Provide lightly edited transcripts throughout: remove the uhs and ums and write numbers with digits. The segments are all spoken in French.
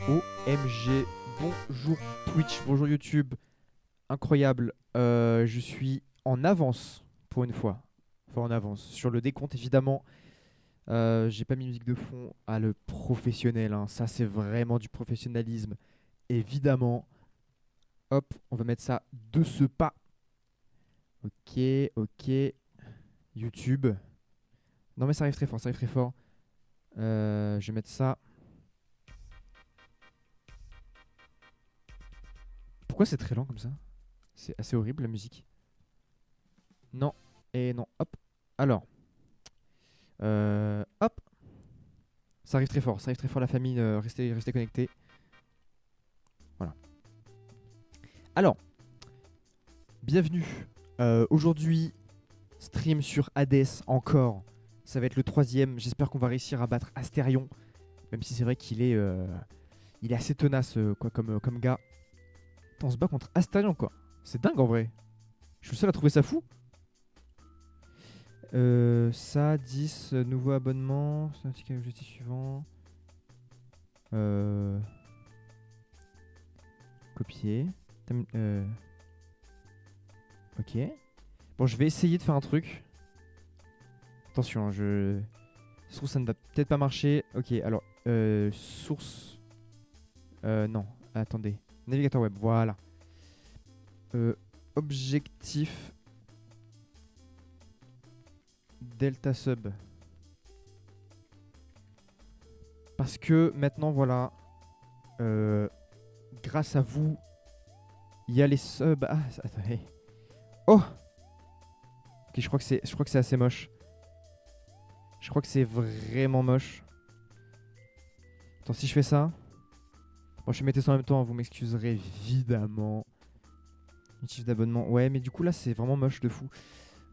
OMG, bonjour Twitch, bonjour YouTube, incroyable, je suis en avance pour une fois, enfin en avance, sur le décompte évidemment, j'ai pas mis musique de fond à le professionnel, hein. Ça c'est vraiment du professionnalisme, évidemment, hop, on va mettre ça de ce pas, ok, ok, YouTube, non mais ça arrive très fort, ça arrive très fort, je vais mettre ça, pourquoi c'est très lent comme ça? C'est assez horrible la musique. Non, et non, hop. Alors, hop. Ça arrive très fort la famille, restez connectés. Voilà. Alors, bienvenue. Aujourd'hui, stream sur Hades encore. Ça va être le troisième. J'espère qu'on va réussir à battre Astérion. Même si c'est vrai il est assez tenace quoi, comme gars. Putain, on se bat contre Astérion quoi. C'est dingue en vrai. Je suis le seul à trouver ça fou. Ça, 10, nouveau abonnement. C'est un petit objectif suivant. Euh, Copier. Ok. Bon, je vais essayer de faire un truc. Attention, hein, ça se trouve, ça ne va peut-être pas marcher. Ok, alors, source. Non, attendez. Navigateur web, voilà. Euh, Objectif Delta Sub. Parce que maintenant, voilà. euh, Grâce à vous, il y a les subs. Ah, attendez. Oh! Ok, je crois que c'est assez moche. Je crois que c'est vraiment moche. Attends, si je fais ça. Bon, je vais mettre ça en même temps, hein, vous m'excuserez évidemment. Motif d'abonnement. Ouais, mais du coup, là, c'est vraiment moche de fou.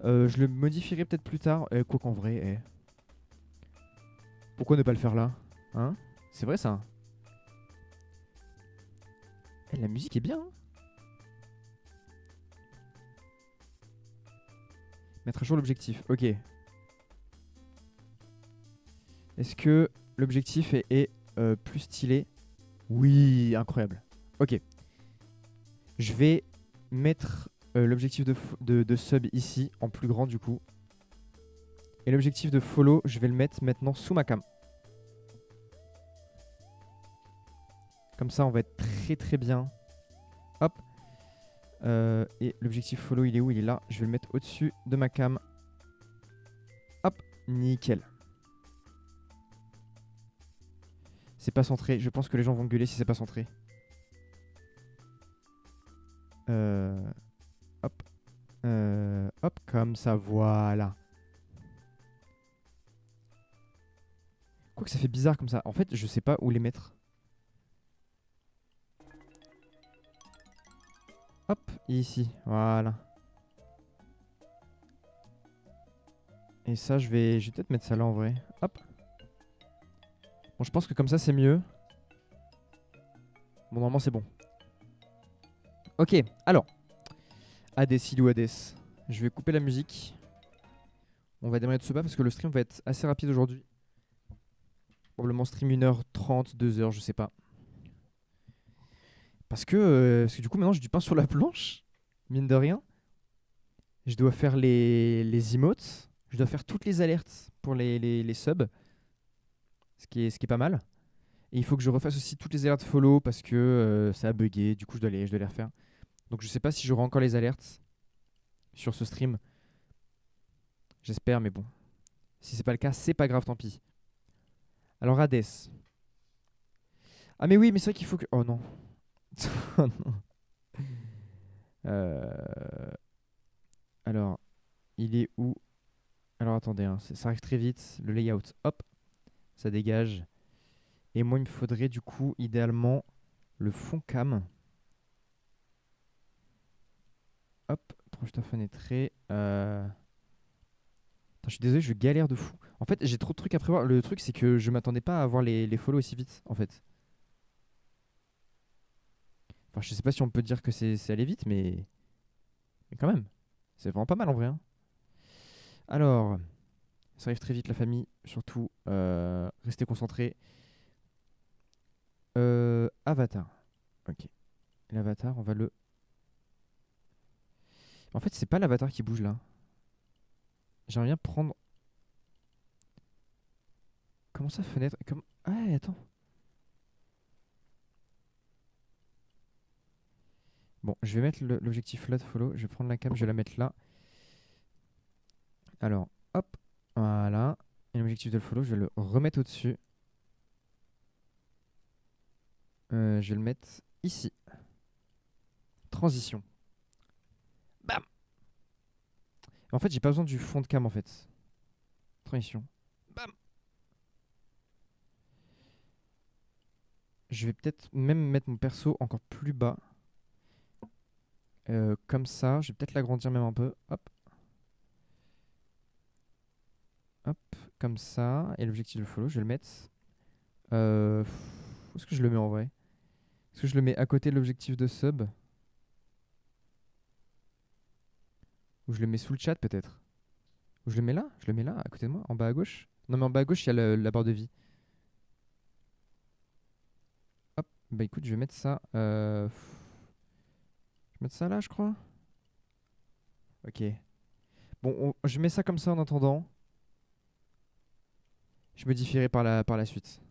Je le modifierai peut-être plus tard. Quoi qu'en vrai, pourquoi ne pas le faire là? Hein? C'est vrai ça. La musique est bien, hein. Mettre à jour l'objectif. Ok. Est-ce que l'objectif est plus stylé? Oui, incroyable. Ok. Je vais mettre l'objectif de sub ici, en plus grand du coup. Et l'objectif de follow, je vais le mettre maintenant sous ma cam. Comme ça, on va être très très bien. Hop. Et l'objectif follow, il est où? Il est là. Je vais le mettre au-dessus de ma cam. Hop, nickel. C'est pas centré. Je pense que les gens vont gueuler si c'est pas centré. Euh, Hop. Hop, comme ça, voilà. Quoique ça fait bizarre comme ça. En fait, je sais pas où les mettre. Hop, et ici. Voilà. Et ça, je vais peut-être mettre ça là en vrai. Hop. Bon, je pense que comme ça, c'est mieux. Bon, normalement, c'est bon. Ok, alors. Hades, il ou Hades. Je vais couper la musique. On va démarrer de ce bas parce que le stream va être assez rapide aujourd'hui. Probablement stream 1h30, 2h, je sais pas. Parce que du coup, maintenant, j'ai du pain sur la planche. Mine de rien. Je dois faire les emotes. Je dois faire toutes les alertes pour les subs. Ce qui est pas mal. Et il faut que je refasse aussi toutes les alertes follow parce que ça a bugué. Du coup, je dois les refaire. Donc, je sais pas si j'aurai encore les alertes sur ce stream. J'espère, mais bon. Si c'est pas le cas, c'est pas grave, tant pis. Alors, Hades. Ah, mais oui, mais c'est vrai qu'il faut que. Oh non. Oh non. Euh, Alors, il est où? Alors, attendez, hein, ça arrive très vite. Le layout, hop, ça dégage. Et moi, il me faudrait du coup, idéalement, le fond cam. Hop, projecteur fenêtré. Attends, je suis désolé, je galère de fou. En fait, j'ai trop de trucs à prévoir. Le truc, c'est que je m'attendais pas à avoir les follow aussi vite, en fait. Enfin, je sais pas si on peut dire que c'est allé vite, mais quand même. C'est vraiment pas mal en vrai, hein. Alors, ça arrive très vite, la famille. Surtout, restez concentrés. Avatar. Ok. L'avatar, on va le. En fait, c'est pas l'avatar qui bouge là. J'aimerais bien prendre. Comment ça, fenêtre? Ah, attends. Bon, je vais mettre l'objectif flood follow. Je vais prendre la cam, je vais la mettre là. Alors, hop. Voilà. Et l'objectif de follow, je vais le remettre au-dessus. Je vais le mettre ici. Transition. Bam! En fait, j'ai pas besoin du fond de cam en fait. Transition. Bam! Je vais peut-être même mettre mon perso encore plus bas. Comme ça. Je vais peut-être l'agrandir même un peu. Hop. Hop. Comme ça. Et l'objectif de follow, je vais le mettre. Où est-ce que je le mets en vrai? Est-ce que je le mets à côté de l'objectif de sub? Ou je le mets sous le chat peut-être? Ou je le mets là? Je le mets là, à côté de moi, en bas à gauche? Non, mais en bas à gauche, il y a la barre de vie. Hop, bah écoute, je vais mettre ça. Je vais mettre ça là, je crois. Ok. Bon, je mets ça comme ça en attendant. Je modifierai par la suite.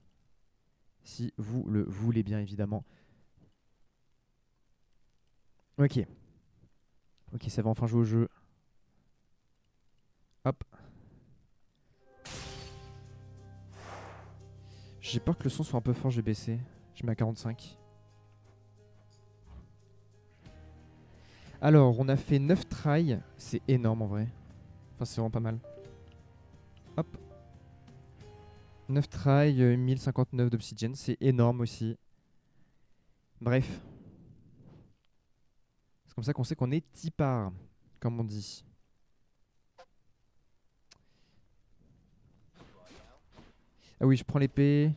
Si vous le voulez bien, évidemment. Ok. Ok, ça va enfin jouer au jeu. Hop. J'ai peur que le son soit un peu fort, je vais baisser. Je mets à 45. Alors, on a fait 9 tries. C'est énorme en vrai. Enfin, c'est vraiment pas mal. Hop. 9 tries, 1059 d'obsidienne. C'est énorme aussi. Bref. C'est comme ça qu'on sait qu'on est tipard, comme on dit. Ah oui, je prends l'épée.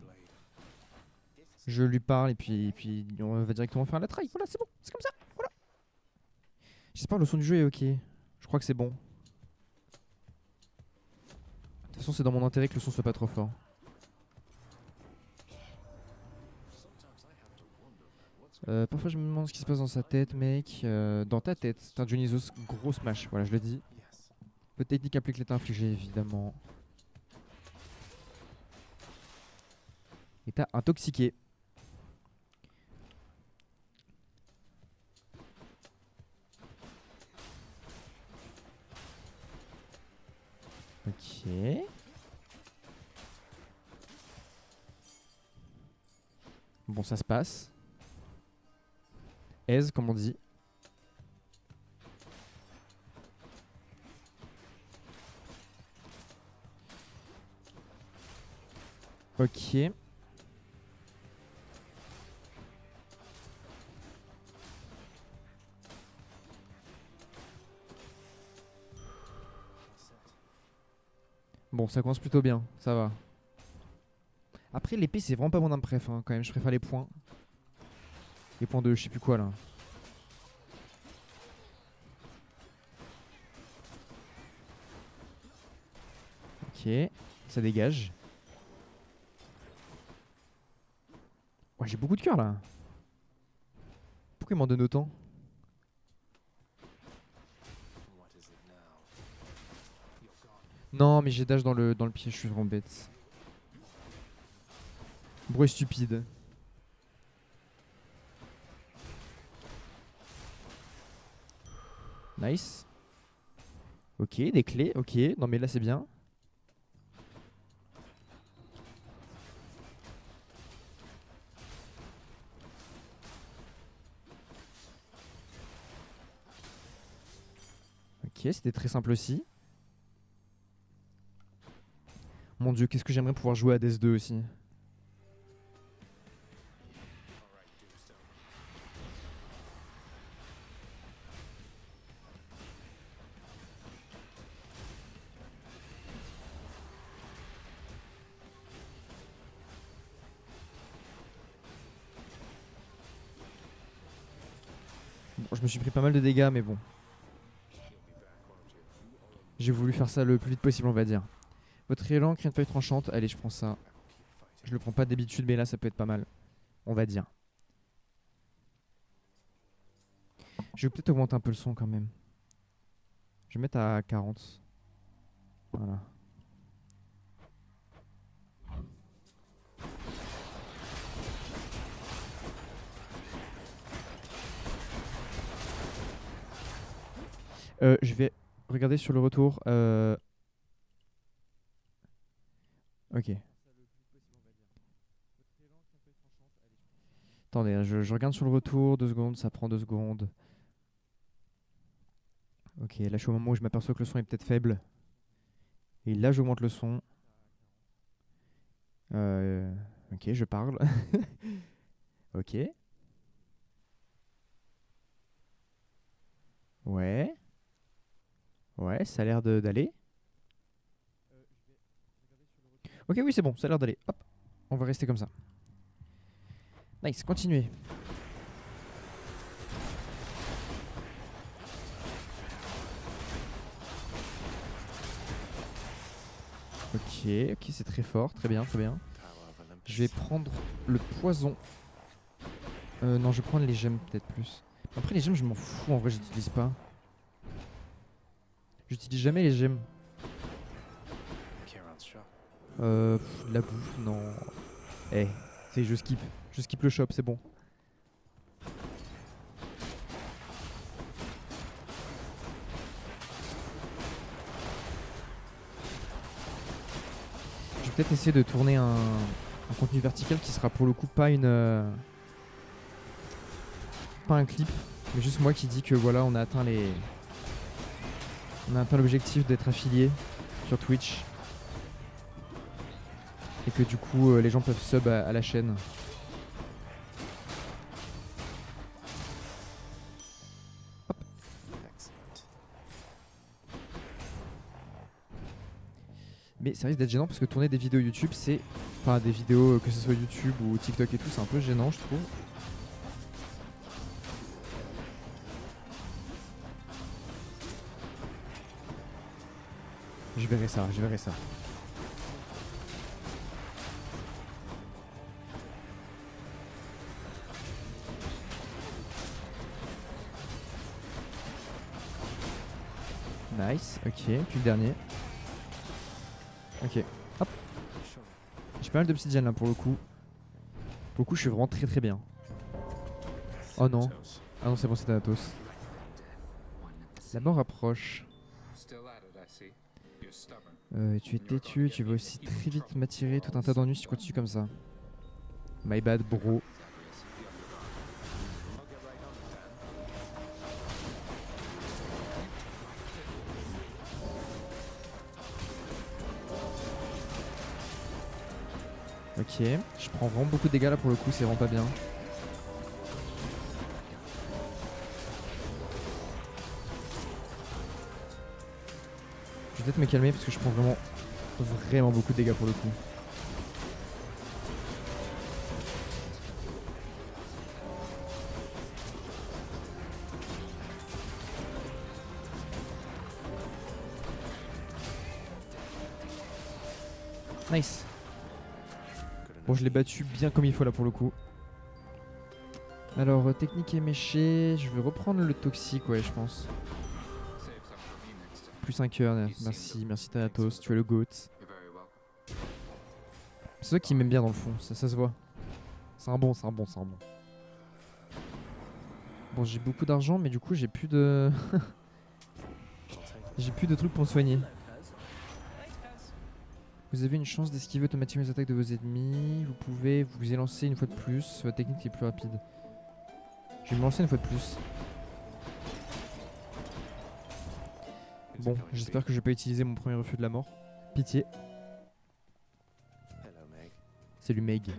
Je lui parle et puis on va directement faire la try. Voilà, c'est bon. C'est comme ça. Voilà. J'espère que le son du jeu est ok. Je crois que c'est bon. De toute façon, c'est dans mon intérêt que le son soit pas trop fort. Parfois, je me demande ce qui se passe dans sa tête, mec. Dans ta tête, c'est un Dionysos gros smash. Voilà, je le dis. Peu de technique applique l'état infligé, évidemment. Et t'as intoxiqué. Ok. Bon, ça se passe. Aise, comme on dit. Ok. Bon, ça commence plutôt bien. Ça va. Après, l'épée, c'est vraiment pas mon préf, hein, quand même. Je préfère les points. Les points de je sais plus quoi, là. Ok. Ça dégage. Ouais, j'ai beaucoup de cœur, là. Pourquoi il m'en donne autant? Non, mais j'ai dash dans le pied. Je suis vraiment bête. Bruit stupide. Nice. Ok, des clés. Ok. Non, mais là, c'est bien. Ok, c'était très simple aussi. Mon dieu, qu'est-ce que j'aimerais pouvoir jouer à Death 2 aussi. Bon, je me suis pris pas mal de dégâts, mais bon. J'ai voulu faire ça le plus vite possible, on va dire. Votre élan, crie une feuille tranchante. Allez, je prends ça. Je le prends pas d'habitude, mais là, ça peut être pas mal. on va dire. Je vais peut-être augmenter un peu le son quand même. Je vais mettre à 40. Voilà. Je vais regarder sur le retour. Ok. Attendez, hein, je regarde sur le retour. 2 secondes, ça prend 2 secondes. Ok, là je suis au moment où je m'aperçois que le son est peut-être faible. Et là j'augmente le son. Ok, je parle. Ok. Ouais. Ouais, ça a l'air d'aller. Ok, oui, c'est bon, ça a l'air d'aller. Hop, on va rester comme ça. Nice, continuez. Ok, ok, c'est très fort, très bien, très bien. Je vais prendre le poison. Non, je vais prendre les gemmes peut-être plus. Après les gemmes, je m'en fous, en vrai, j'utilise pas. J'utilise jamais les gemmes. De la bouffe, non. Eh, je skip. Je skip le shop, c'est bon. Je vais peut-être essayer de tourner un contenu vertical qui sera pour le coup pas pas un clip, mais juste moi qui dis que voilà, on a atteint l'objectif d'être affilié sur Twitch et que du coup les gens peuvent sub à la chaîne. Hop. Mais ça risque d'être gênant parce que tourner des vidéos YouTube, c'est enfin des vidéos que ce soit YouTube ou TikTok et tout, c'est un peu gênant, je trouve. Je verrai ça, je verrai ça. Nice, ok, puis le dernier. Ok, hop. J'ai pas mal d'obsidienne là pour le coup. Pour le coup, je suis vraiment très très bien. Oh non. Ah non, c'est bon, c'est Thanatos. La mort approche. Tu es têtu, tu vas aussi très vite m'attirer tout un tas d'ennuis si tu continues comme ça. My bad, bro. Ok, je prends vraiment beaucoup de dégâts là pour le coup, c'est vraiment pas bien. Je vais peut-être me calmer parce que je prends vraiment beaucoup de dégâts pour le coup. Nice. Bon, je l'ai battu bien comme il faut là pour le coup. Alors, technique éméchée, je vais reprendre le toxique, ouais, je pense. Plus un cœur, merci, merci Thanatos, tu es le GOAT. C'est toi qui m'aime bien dans le fond, ça se voit. C'est un bon. Bon, j'ai beaucoup d'argent, mais du coup, j'ai plus de... j'ai plus de trucs pour me soigner. Vous avez une chance d'esquiver automatiquement les attaques de vos ennemis. Vous pouvez vous élancer une fois de plus. Votre technique est plus rapide. Je vais me lancer une fois de plus. Bon, j'espère que je vais pas utiliser mon premier refus de la mort. Pitié. Salut Meg.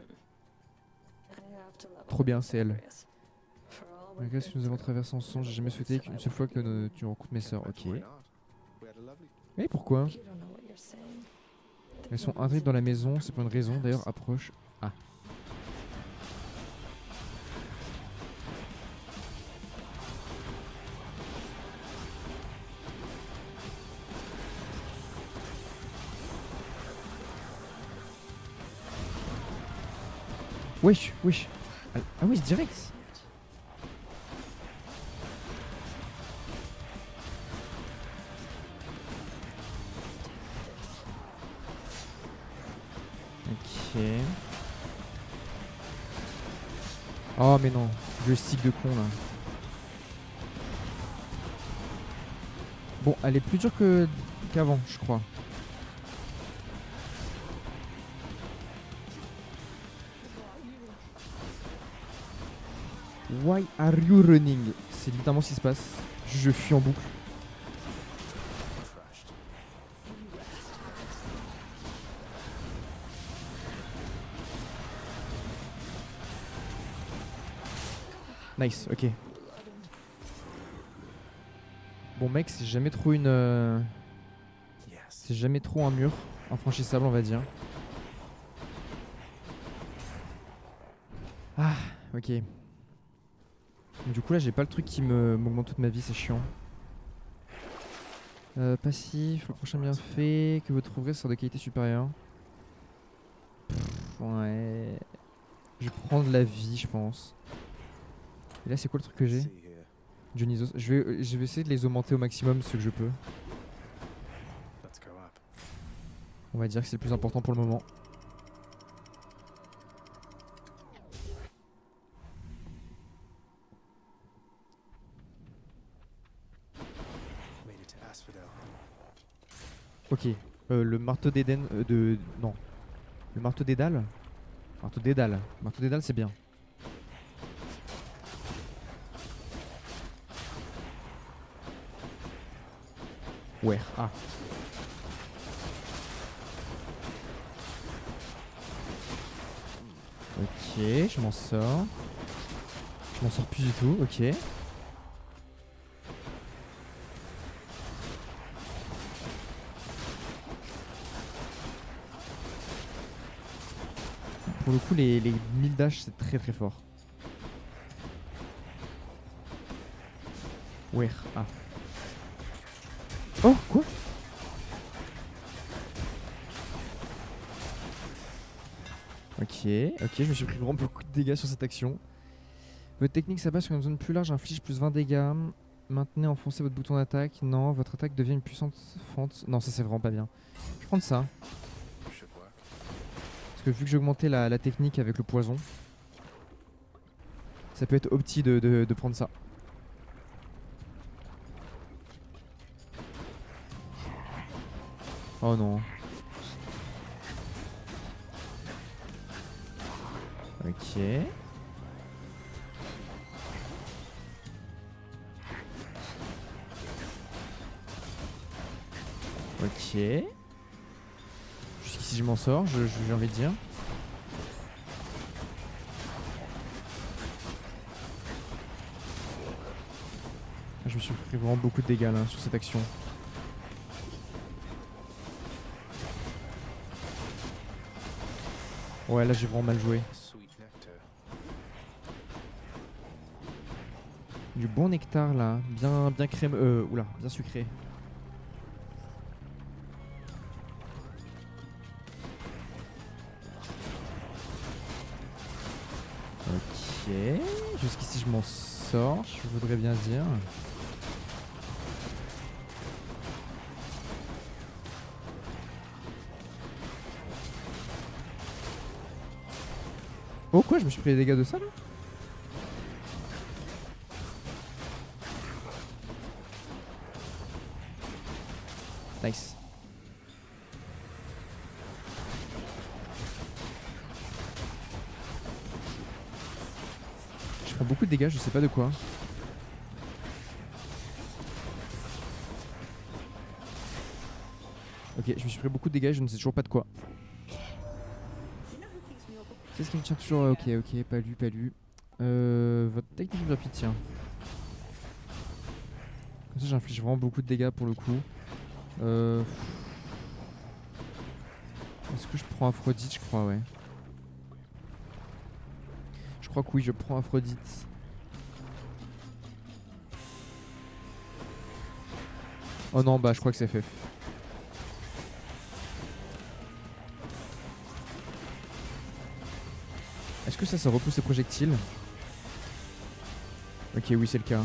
Trop bien, c'est elle. Malgré ce que nous avons traversé ensemble, j'ai jamais souhaité qu'une seule fois que tu rencontres mes sœurs. Ok. Mais pourquoi? Elles sont intrigues dans la maison, c'est pour une raison. D'ailleurs, approche. Ah. Wesh, wesh. Ah oui, c'est direct. Ok. Oh mais non, joystick de con là. Bon, elle est plus dure qu'avant, je crois. Why are you running? C'est littéralement ce qui se passe. Je fuis en boucle. Nice, ok. Bon mec, c'est jamais trop une... C'est jamais trop un mur infranchissable, on va dire. Ah, ok. Du coup là j'ai pas le truc qui m'augmente toute ma vie, c'est chiant. Passif, le prochain bienfait que vous trouverez sera de qualité supérieure. Ouais. Je vais prendre la vie, je pense. Et là c'est quoi le truc que j'ai? Dionysos. Je vais essayer de les augmenter au maximum ce que je peux. On va dire que c'est le plus important pour le moment. Ok. Le marteau d'Éden... Non. Le marteau d'Édal. Marteau d'Édal. Marteau d'Édal c'est bien. Ouais. Ah. Ok, je m'en sors. Je m'en sors plus du tout, ok. Pour le coup, les 1000 dash, c'est très très fort. Ouais, ah. Oh, quoi? Ok, je me suis pris vraiment beaucoup de dégâts sur cette action. Votre technique s'abat sur une zone plus large, inflige plus 20 dégâts. Maintenez enfoncé votre bouton d'attaque. Non, votre attaque devient une puissante fente. Non, ça c'est vraiment pas bien. Je vais prendre ça. Parce que vu que j'ai augmenté la technique avec le poison, ça peut être opti de prendre ça. Oh non. Ok. Ok. Jusqu'ici je m'en sors, j'ai envie de dire. Je me suis pris vraiment beaucoup de dégâts là sur cette action. Ouais, là j'ai vraiment mal joué. Du bon nectar là, bien crémeux, oula, bien sucré. Ok, jusqu'ici je m'en sors, je voudrais bien dire. Oh quoi, je me suis pris les dégâts de ça là? Nice. Je prends beaucoup de dégâts, je sais pas de quoi. Ok, je me suis pris beaucoup de dégâts, je ne sais toujours pas de quoi. C'est ce qui me tient toujours... Ok, pas lu. Votre technique rapide, tiens. Comme ça j'inflige vraiment beaucoup de dégâts pour le coup. Est-ce que je prends Aphrodite? Je crois, ouais. Je crois que oui, je prends Aphrodite. Oh non, bah je crois que c'est FF. Est-ce que ça repousse les projectiles? Ok, oui, c'est le cas.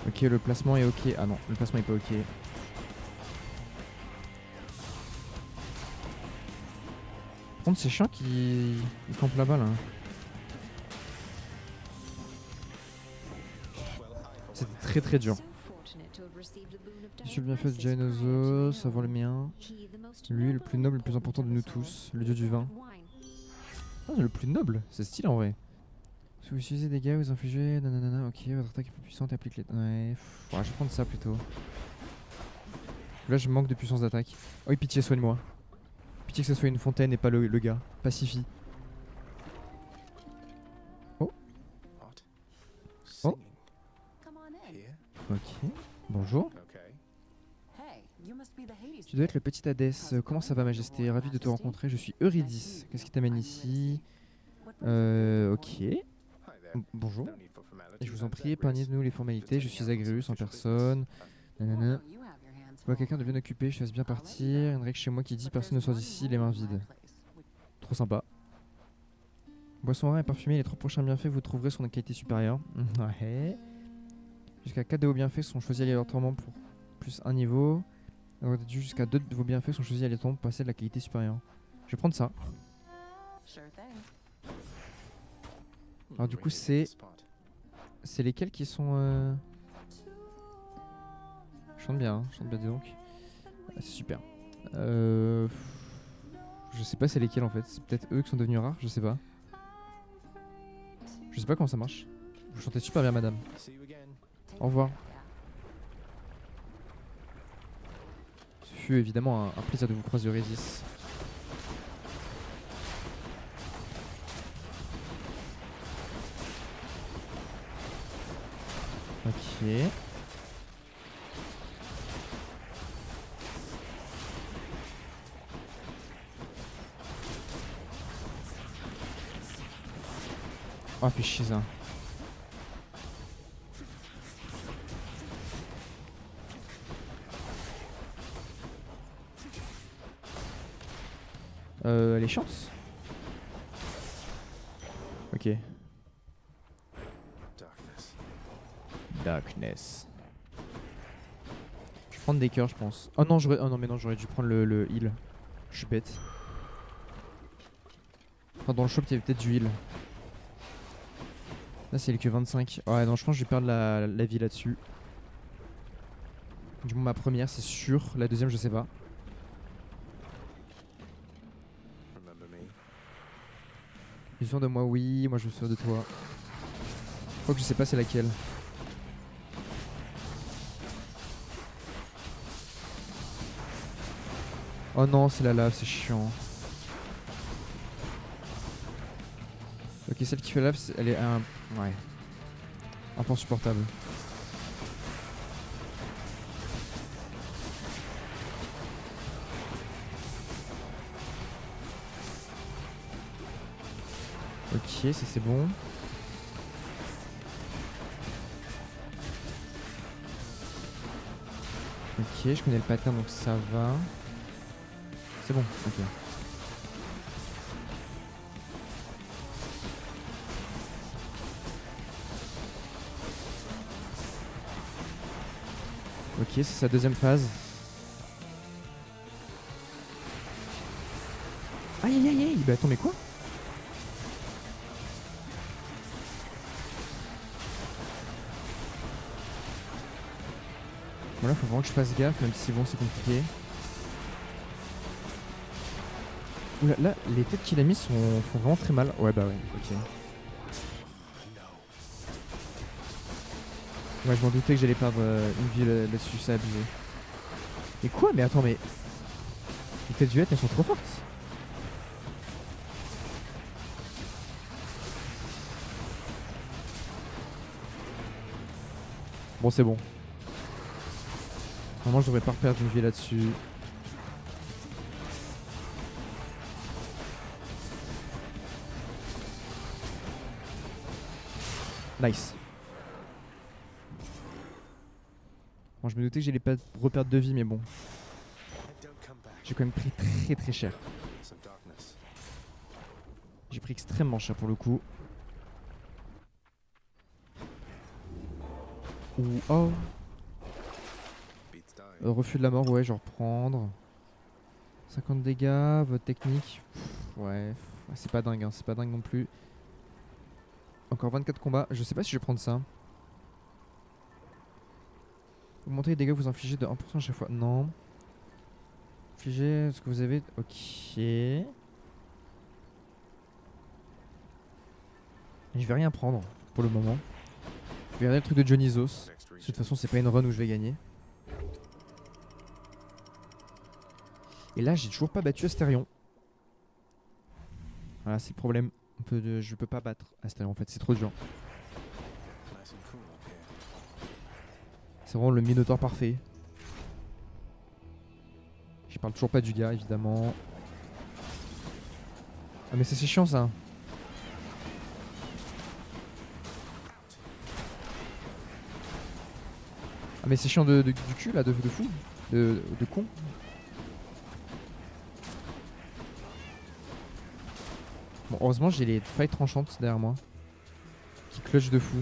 Ok, le placement est ok. Ah non, le placement est pas ok. Par contre, c'est chiant qu'il campe là-bas là. C'était très très dur. Je suis bien fait de Jainosos avant le mien. Lui, le plus noble, le plus important de nous tous, le dieu du vin. Ah, le plus noble, c'est stylé en vrai. Si vous utilisez des dégâts, vous infligez. Nanana, ok, votre attaque est plus puissante et applique les. Ouais, je vais prendre ça plutôt. Là, je manque de puissance d'attaque. Oh, pitié, soigne-moi. Pitié que ce soit une fontaine et pas le gars. Pacifie. Oh. Oh. Ok. Bonjour. Tu dois être le petit Hadès. Comment ça va, Majesté? Ravi de te rencontrer. Je suis Eurydice. Qu'est-ce qui t'amène ici? Ok. Bonjour. Je vous en prie, épargnez-nous les formalités. Je suis Agrius en personne. Nanana. Je vois quelqu'un de bien occupé, je te laisse bien partir. Une règle chez moi qui dit personne ne sort d'ici les mains vides. Trop sympa. Boisson rare et parfumée, les 3 prochains bienfaits vous trouverez sur une qualité supérieure. Ouais. Jusqu'à 4 de vos bienfaits sont choisis aléatoirement pour plus un niveau. Jusqu'à 2 de vos bienfaits sont choisis aléatoirement pour passer de la qualité supérieure. Je vais prendre ça. Alors du coup c'est lesquels qui sont Je chante bien, dis donc. Ah, c'est super. Je sais pas c'est lesquels en fait. C'est peut-être eux qui sont devenus rares, je sais pas. Je sais pas comment ça marche. Vous chantez super bien, madame. Au revoir. Ce fut évidemment un plaisir de vous croiser, Eurydice. Ok. Oh, fait chier ça. Elle est chiante. Ok. Darkness. Je vais prendre des cœurs, je pense. Oh non, j'aurais dû prendre le heal. Je suis bête. Enfin, dans le shop, il y avait peut-être du heal. Là, c'est le que 25. Ouais, non, je pense que je vais perdre la vie là-dessus. Du coup, ma première, c'est sûr. La deuxième, je sais pas. Tu te souviens de moi? Oui, moi je me souviens de toi. Je crois que je sais pas c'est laquelle. Oh non, c'est la lave, c'est chiant. Ok, celle qui fait lave, elle est ouais. Un peu insupportable. Ok, ça c'est bon. Ok, je connais le pattern donc ça va. C'est bon, ok. Ok, c'est sa deuxième phase. Aïe aïe aïe aïe. Bah attends, mais quoi? Voilà, faut vraiment que je fasse gaffe, même si bon, c'est compliqué. Oula, là, les têtes qu'il a mis font vraiment très mal. Ouais, bah ouais, ok. Ouais, je m'en doutais que j'allais perdre une vie là-dessus, c'est abusé. Mais quoi? Mais attends, mais. Les têtes du elles sont trop fortes. Bon, c'est bon. Normalement, je devrais pas reperdre une vie là-dessus. Nice. Bon, je me doutais que j'allais pas reperdre de vie, mais bon. J'ai quand même pris très très cher. J'ai pris extrêmement cher pour le coup. Ouh, oh. Refus de la mort, ouais, je vais reprendre. 50 dégâts, votre technique. Ouais, c'est pas dingue, hein, c'est pas dingue non plus. Encore 24 combats, je sais pas si je vais prendre ça. Augmentez les dégâts que vous infligez de 1% à chaque fois. Non. Infligez ce que vous avez. Ok. Je vais rien prendre pour le moment. Je vais regarder le truc de Dionysos. De toute façon, c'est pas une run où je vais gagner. Et là, j'ai toujours pas battu Astérion. Voilà, c'est le problème. Je peux pas battre Astérion en fait, c'est trop dur. C'est vraiment le Minotaure parfait. Je parle toujours pas du gars, évidemment. Ah, mais c'est chiant ça. Ah, mais c'est chiant du cul là, de fou. De con. Bon, heureusement, j'ai les failles tranchantes derrière moi. Qui clutch de fou.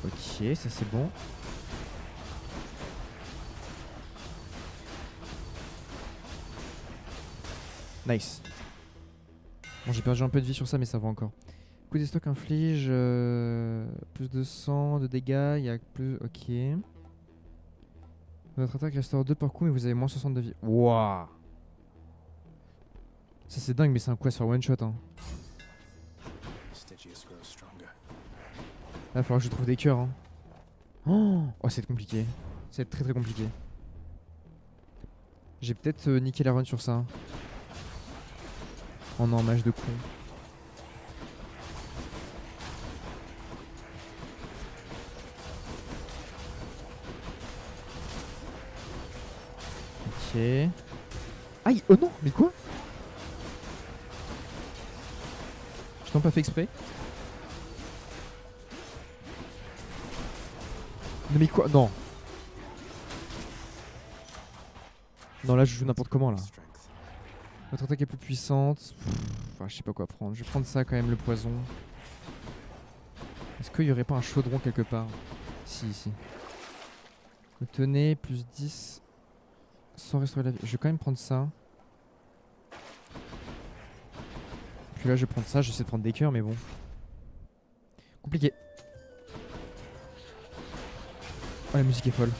Ok, ça c'est bon. Nice. Bon, j'ai perdu un peu de vie sur ça, mais ça va encore. Coup des stocks inflige plus de 100 de dégâts. Il y a plus. Ok. Votre attaque restaure 2 par coup, mais vous avez moins 60 de vie. Wouah! Ça c'est dingue, mais c'est un quest faire one shot. Hein. Là, il va falloir que je trouve des cœurs. Hein. Oh, c'est compliqué. C'est très très compliqué. J'ai peut-être niqué la run sur ça. Oh non, mage de con. Ok. Aïe! Oh non! Mais quoi? Je t'en pas fait exprès. Non mais quoi? Non. Non là je joue n'importe comment là. Votre attaque est plus puissante. Je sais pas quoi prendre. Je vais prendre ça quand même, le poison. Est-ce qu'il y aurait pas un chaudron quelque part? Si, ici. Le tenez, plus 10. Sans restaurer la vie. Je vais quand même prendre ça. Puis là je vais prendre ça. J'essaie de prendre des cœurs mais bon. Compliqué. Oh la musique est folle.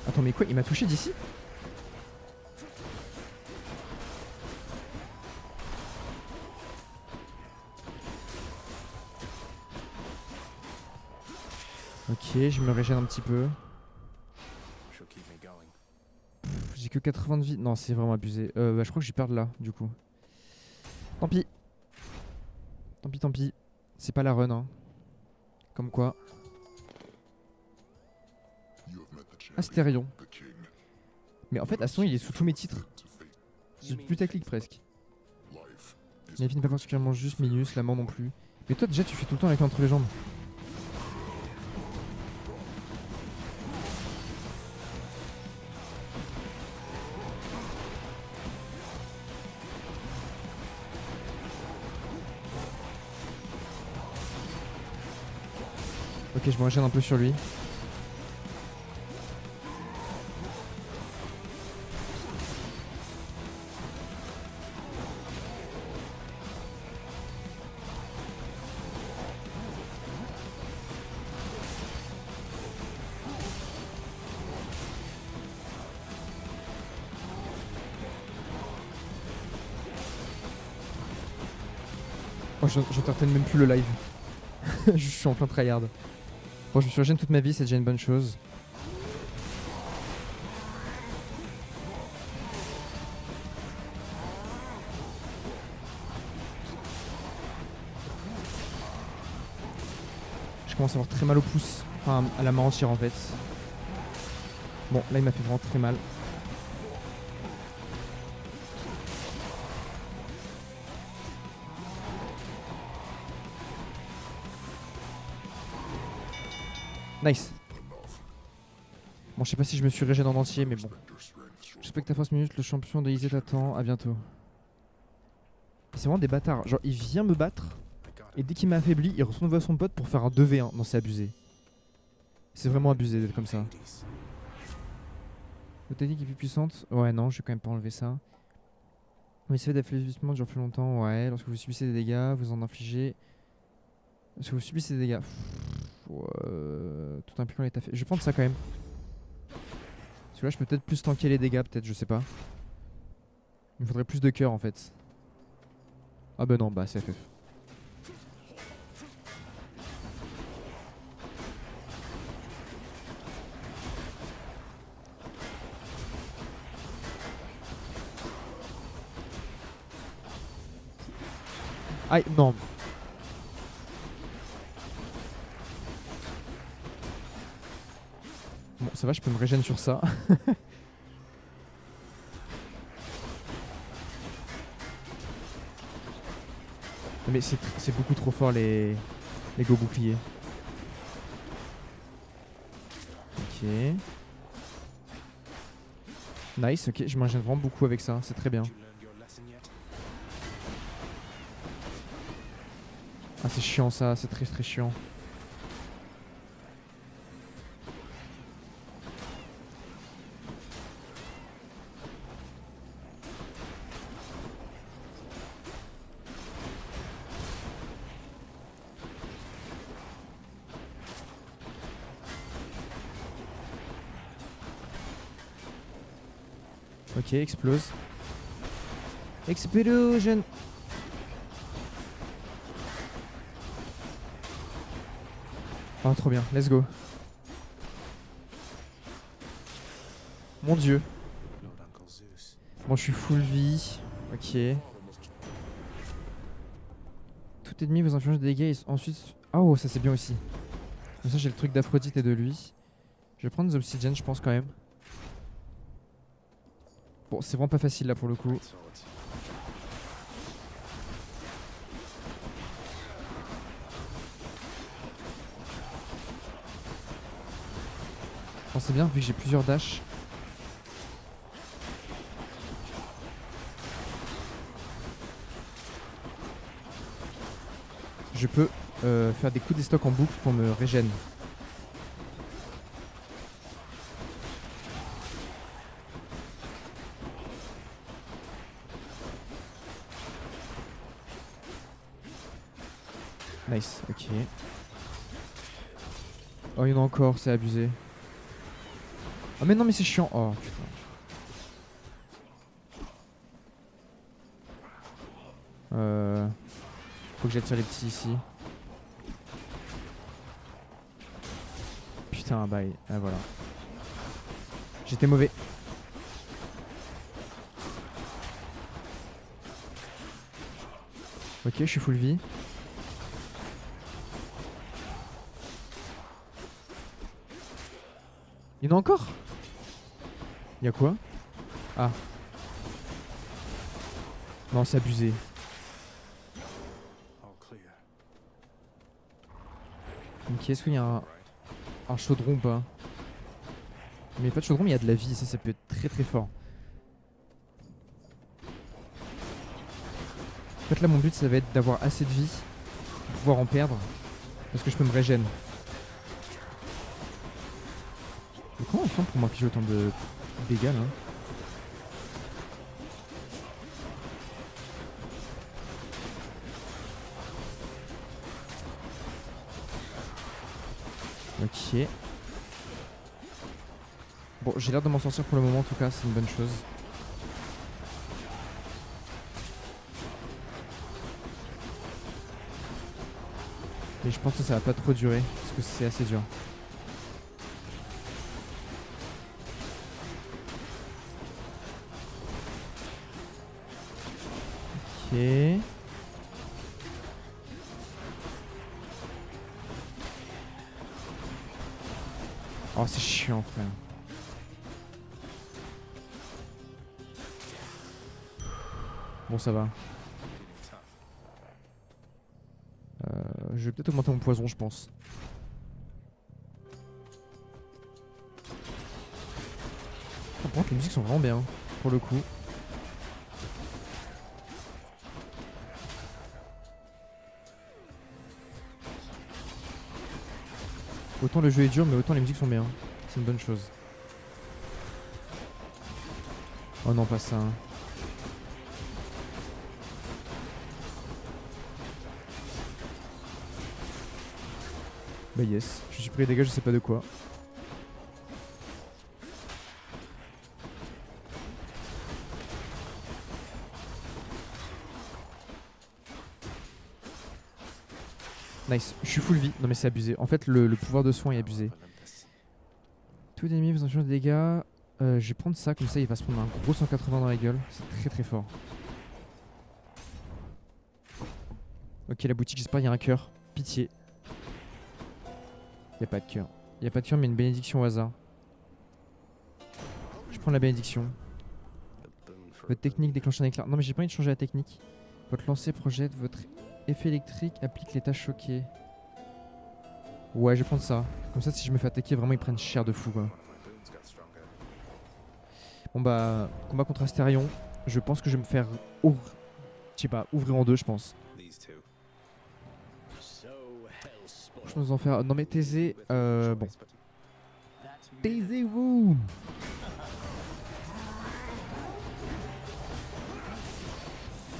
Attends mais quoi? Il m'a touché d'ici? Ok, je me régène un petit peu. J'ai que 80 de vie. Non, c'est vraiment abusé. Je crois que je vais perdre là, du coup. Tant pis. Tant pis, tant pis. C'est pas la run, hein. Comme quoi. Astérion. Mais en fait, Aston, il est sous tous mes titres. C'est putaclic presque. Navi n'est pas particulièrement juste, Minus, la mort non plus. Mais toi, déjà, tu fais tout le temps avec entre les jambes. Ok, je me régène un peu sur lui. Oh, j'entertain même plus le live. Je suis en plein tryhard. Bon, je me suis régène toute ma vie, c'est déjà une bonne chose. commence à avoir très mal au pouce. Enfin, à la main entière en fait. Bon, là il m'a fait vraiment très mal. Nice. Bon, je sais pas si je me suis régène en entier, mais bon. J'espère que t'as 15 minutes, le champion de IZ t'attend. À bientôt. C'est vraiment des bâtards. Genre, il vient me battre, et dès qu'il m'a affaibli, il retourne voir son pote pour faire un 2v1. Non, c'est abusé. C'est vraiment abusé d'être comme ça. Votre technique est plus puissante? Ouais, non, je vais quand même pas enlever ça. Oui, c'est fait d'affaiblissement dure plus longtemps. Ouais, lorsque vous subissez des dégâts, vous en infligez. Lorsque vous subissez des dégâts. Tout impliquant l'état fait. Je vais prendre ça quand même. Parce que là, je peux peut-être plus tanker les dégâts, peut-être, je sais pas. Il me faudrait plus de cœur en fait. Ah bah non, bah c'est FF. Aïe, non. Bon, ça va, je peux me régénérer sur ça. Mais c'est beaucoup trop fort les go boucliers. Ok. Nice, ok, je me régène vraiment beaucoup avec ça, c'est très bien. Ah c'est chiant ça, c'est très très chiant. Ok, explose. Explosion. Oh trop bien, let's go. Mon dieu. Bon je suis full vie. Ok. Tout ennemi vous inflige des dégâts et ensuite... Oh ça c'est bien aussi. Comme ça j'ai le truc d'Aphrodite et de lui. Je vais prendre des obsidiennes je pense quand même. Bon c'est vraiment pas facile là pour le coup. Je pense c'est bien vu que j'ai plusieurs dashs. Je peux faire des coups des stocks en boucle pour me régénérer. Nice, ok. Oh, il y en a encore, c'est abusé. Oh, mais non, mais c'est chiant. Oh, putain. Faut que j'attire les petits ici. Putain, bye. Ah, voilà. J'étais mauvais. Ok, je suis full vie. Il y en a encore? Il y a quoi? Ah. Non, c'est abusé. Ok, est-ce qu'il y a un chaudron ou pas? Mais pas de chaudron, mais il y a de la vie. Ça peut être très très fort. En fait, là, mon but, ça va être d'avoir assez de vie pour pouvoir en perdre. Parce que je peux me régénérer. Mais comment on fait pour m'infliger autant de dégâts là? Ok. Bon, j'ai l'air de m'en sortir pour le moment en tout cas, c'est une bonne chose. Mais je pense que ça va pas trop durer, parce que c'est assez dur. Ok. Oh, c'est chiant, frère. Bon, ça va. Je vais peut-être augmenter mon poison, je pense. Par contre, les musiques sont vraiment bien, pour le coup. Autant le jeu est dur, mais autant les musiques sont bien. C'est une bonne chose. Oh non, pas ça. Hein. Bah yes, je suis pris les dégâts, je sais pas de quoi. Nice, je suis full vie. Non mais c'est abusé. En fait, le pouvoir de soin est abusé. Tout ennemi faisant changer de dégâts. Je vais prendre ça, comme ça il va se prendre un gros 180 dans la gueule. C'est très très fort. Ok, la boutique, j'espère qu'il y a un cœur. Pitié. Y a pas de cœur. Y a pas de cœur, mais une bénédiction au hasard. Je prends la bénédiction. Votre technique déclenche un éclair. Non mais j'ai pas envie de changer la technique. Votre lancer projette, votre effet électrique applique les tâches choquées. Ouais, je vais prendre ça. Comme ça, si je me fais attaquer, vraiment, ils prennent cher de fou, quoi. Bon bah, combat contre Astérion. Je pense que je vais me faire ouvrir. Je sais pas, ouvrir en deux, je pense. Je nous en faire. Non mais taisez. Bon. Taisez-vous.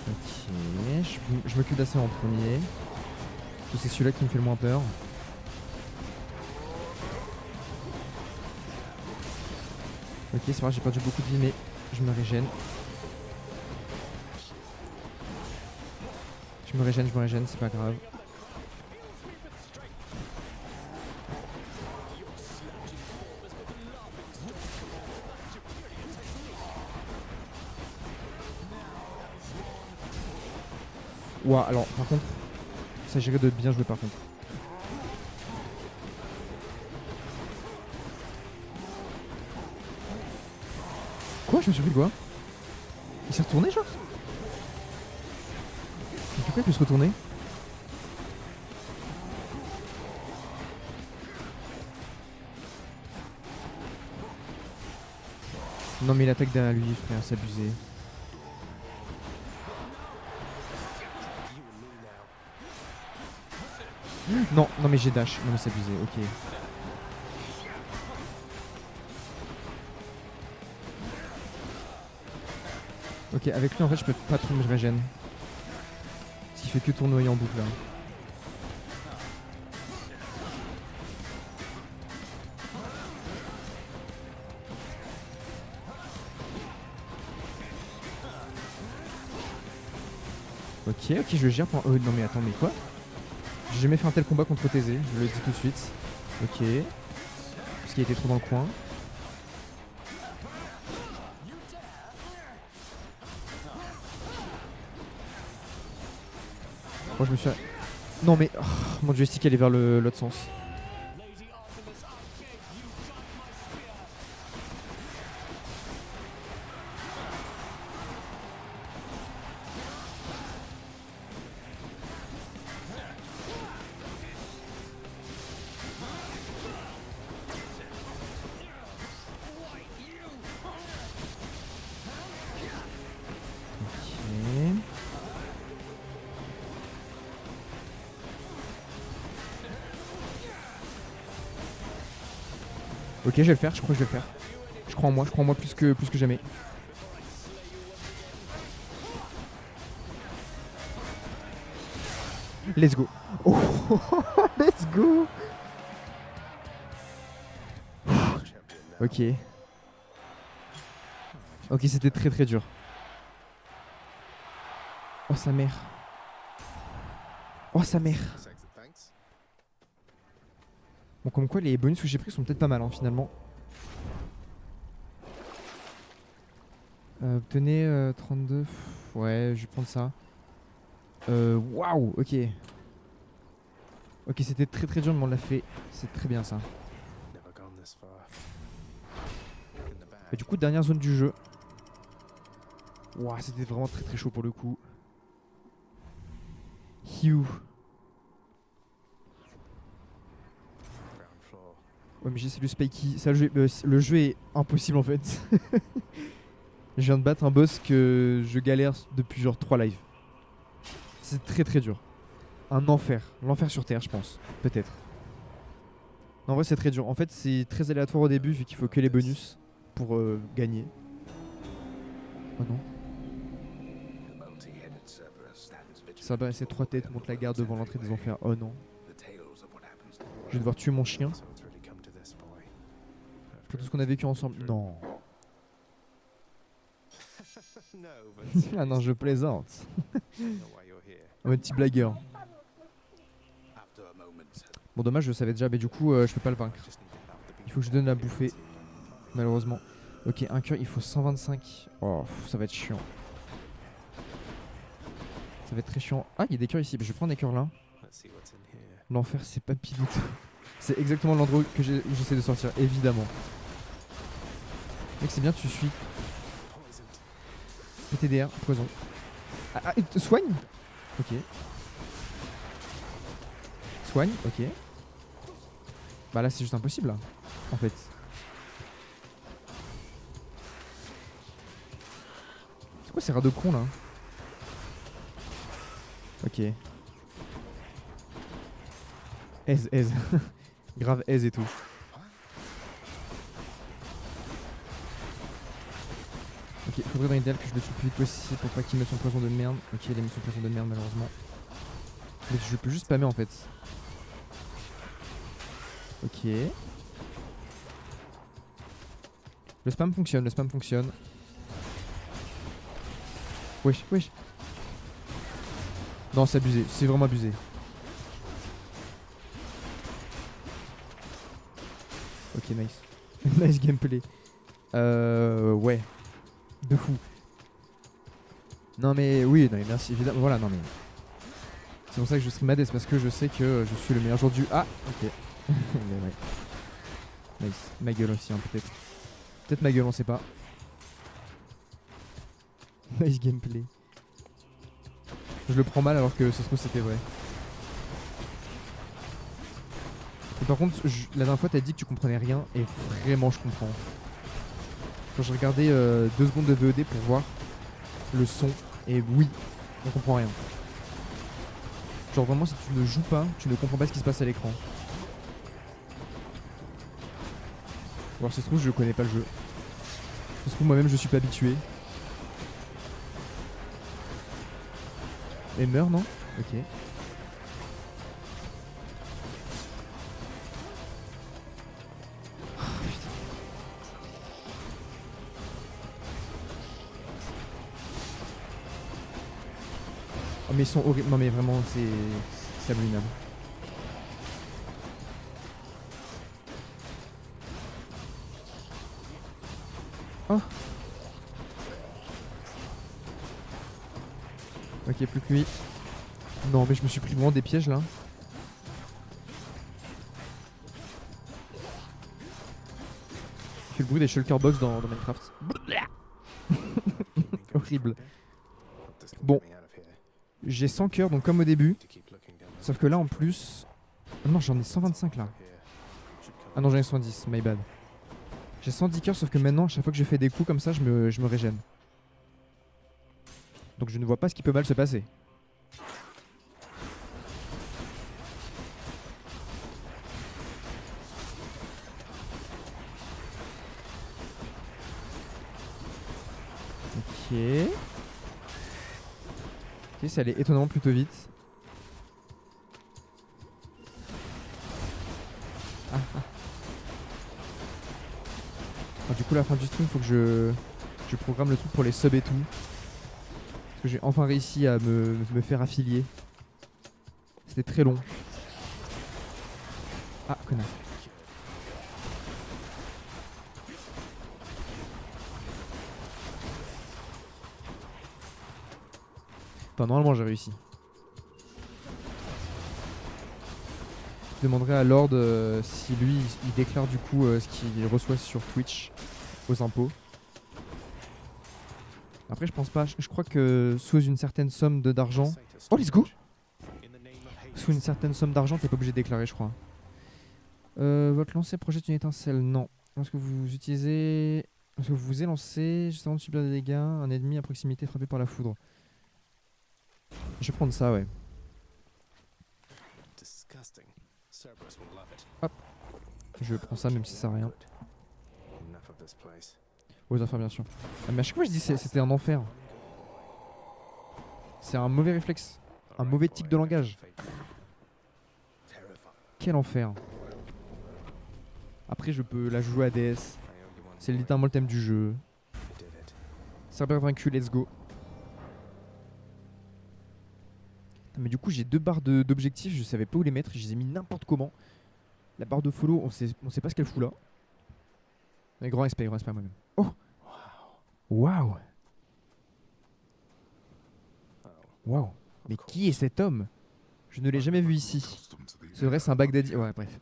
Ok, je m'occupe d'Asséant en premier. Parce que c'est celui-là qui me fait le moins peur. Ok, c'est vrai, j'ai perdu beaucoup de vie, mais je me régène. Je me régène, c'est pas grave. Ouah, alors par contre, il s'agirait de bien jouer par contre. Quoi? Je me suis pris quoi? Il s'est retourné genre? Mais pourquoi il peut se retourner? Non mais il attaque derrière lui frère, c'est abusé. Non, non mais j'ai dash, non mais c'est abusé, ok. Ok, avec lui en fait je peux pas trop me régène. Parce qu'il fait que tournoyer en boucle là. Ok, ok, je le gère pour... non mais attends, mais quoi? J'ai jamais fait un tel combat contre Thésée, je le dis tout de suite. Ok. Parce qu'il était trop dans le coin. Moi je me suis... Non mais... Oh, mon joystick elle est vers l'autre sens. Ok, je vais le faire, je crois que je vais le faire. Je crois en moi plus que jamais. Let's go. Oh, let's go. Ok. Ok, c'était très très dur. Oh sa mère. Oh sa mère. Bon, comme quoi les bonus que j'ai pris sont peut-être pas mal hein, finalement. Obtenez 32. Ouais, je vais prendre ça. Waouh, ok. Ok, c'était très très dur, mais on l'a fait. C'est très bien ça. Et du coup, dernière zone du jeu. Ouah, c'était vraiment très très chaud pour le coup. Hugh. Ouais, mais j'ai essayé le Spikey. Ça, le jeu est impossible en fait. Je viens de battre un boss que je galère depuis genre 3 lives. C'est très très dur. Un enfer. L'enfer sur Terre, je pense. Peut-être. Non, en vrai, c'est très dur. En fait, c'est très aléatoire au début vu qu'il faut que les bonus pour gagner. Oh non. Cerberus et ses 3 têtes montent la garde devant l'entrée des enfers. Oh non. Je vais devoir tuer mon chien. Pour tout ce qu'on a vécu ensemble. Non. Ah non, je plaisante. Un petit blagueur. Bon, dommage, je savais déjà, mais du coup, je peux pas le vaincre. Il faut que je donne la bouffée, malheureusement. Ok, un cœur, il faut 125. Oh, ça va être chiant. Ça va être très chiant. Ah, il y a des cœurs ici. Je vais prendre des cœurs là. L'enfer, c'est pas pile du tout. C'est exactement l'endroit que j'essaie de sortir, évidemment. Mec, c'est bien, tu suis. PTDR, poison. Ah, soigne. Ok. Soigne, ok. Bah là, c'est juste impossible, là, en fait. C'est quoi ces rats de cons, là? Ok. Aise. Grave aise et tout. Ok, faudrait dans l'idéal que je le tue le plus vite possible pour pas qu'il mette son poison de merde. Ok, il a mis son poison de merde malheureusement. Mais je peux juste spammer en fait. Ok. Le spam fonctionne. Wesh. Non, c'est abusé, c'est vraiment abusé. Ok, nice. Nice gameplay. Ouais. De fou. Non mais oui, non mais merci évidemment. Voilà, non mais. C'est pour ça que je stream Hades parce que je sais que je suis le meilleur joueur du. Ah, ok. Mais ouais. Nice. Ma gueule aussi, hein, peut-être. Peut-être ma gueule, on sait pas. Nice gameplay. Je le prends mal alors que ça se trouve c'était vrai. Et par contre, la dernière fois t'as dit que tu comprenais rien et vraiment je comprends. Quand j'ai regardé 2 secondes de VOD pour voir le son et oui, on comprend rien. Genre vraiment si tu ne joues pas, tu ne comprends pas ce qui se passe à l'écran. Alors si ça se trouve je connais pas le jeu. Ça se trouve moi-même je suis pas habitué. Et meurt non? Ok. Oh mais ils sont horribles. Non mais vraiment c'est abominable. Oh. Ok, plus que lui. Non mais je me suis pris vraiment des pièges là. Il fait le bruit des shulker box dans Minecraft. Horrible. Bon. J'ai 100 cœurs donc comme au début. Sauf que là en plus... Oh non j'en ai 125 là. Ah non j'en ai 110, my bad. J'ai 110 cœurs sauf que maintenant à chaque fois que je fais des coups comme ça je me régène. Donc je ne vois pas ce qui peut mal se passer. Ok. Ok, ça allait étonnamment plutôt vite. Ah. Alors, du coup, la fin du stream, faut que je programme le truc pour les subs et tout. Parce que j'ai enfin réussi à me faire affilier. C'était très long. Ah, connard. Enfin, normalement, j'ai réussi. Je demanderai à Lord si lui, il déclare du coup ce qu'il reçoit sur Twitch. aux impôts. Après, je pense pas. Je crois que sous une certaine somme d'argent. Oh, let's go! Sous une certaine somme d'argent, t'es pas obligé de déclarer, je crois. Votre lancer projette une étincelle. Non. Lorsque vous utilisez. Lorsque vous vous élancez, juste avant de subir des dégâts, un ennemi à proximité frappé par la foudre. Je vais prendre ça, ouais. Hop. Je prends ça même si ça sert à rien. Aux affaires, bien sûr. Ah, mais à chaque fois, je dis c'était un enfer. C'est un mauvais réflexe. Un mauvais tic de langage. Quel enfer. Après, je peux la jouer à DS. C'est littéralement le thème du jeu. Cerber vaincu, let's go. Mais du coup, j'ai 2 barres d'objectifs. Je savais pas où les mettre. Je les ai mis n'importe comment. La barre de follow, on sait pas ce qu'elle fout là. Mais grand respect à moi-même. Oh! Waouh! Waouh! Mais qui est cet homme? Je ne l'ai jamais vu ici. Serait-ce un Baghdadi? Ouais, bref.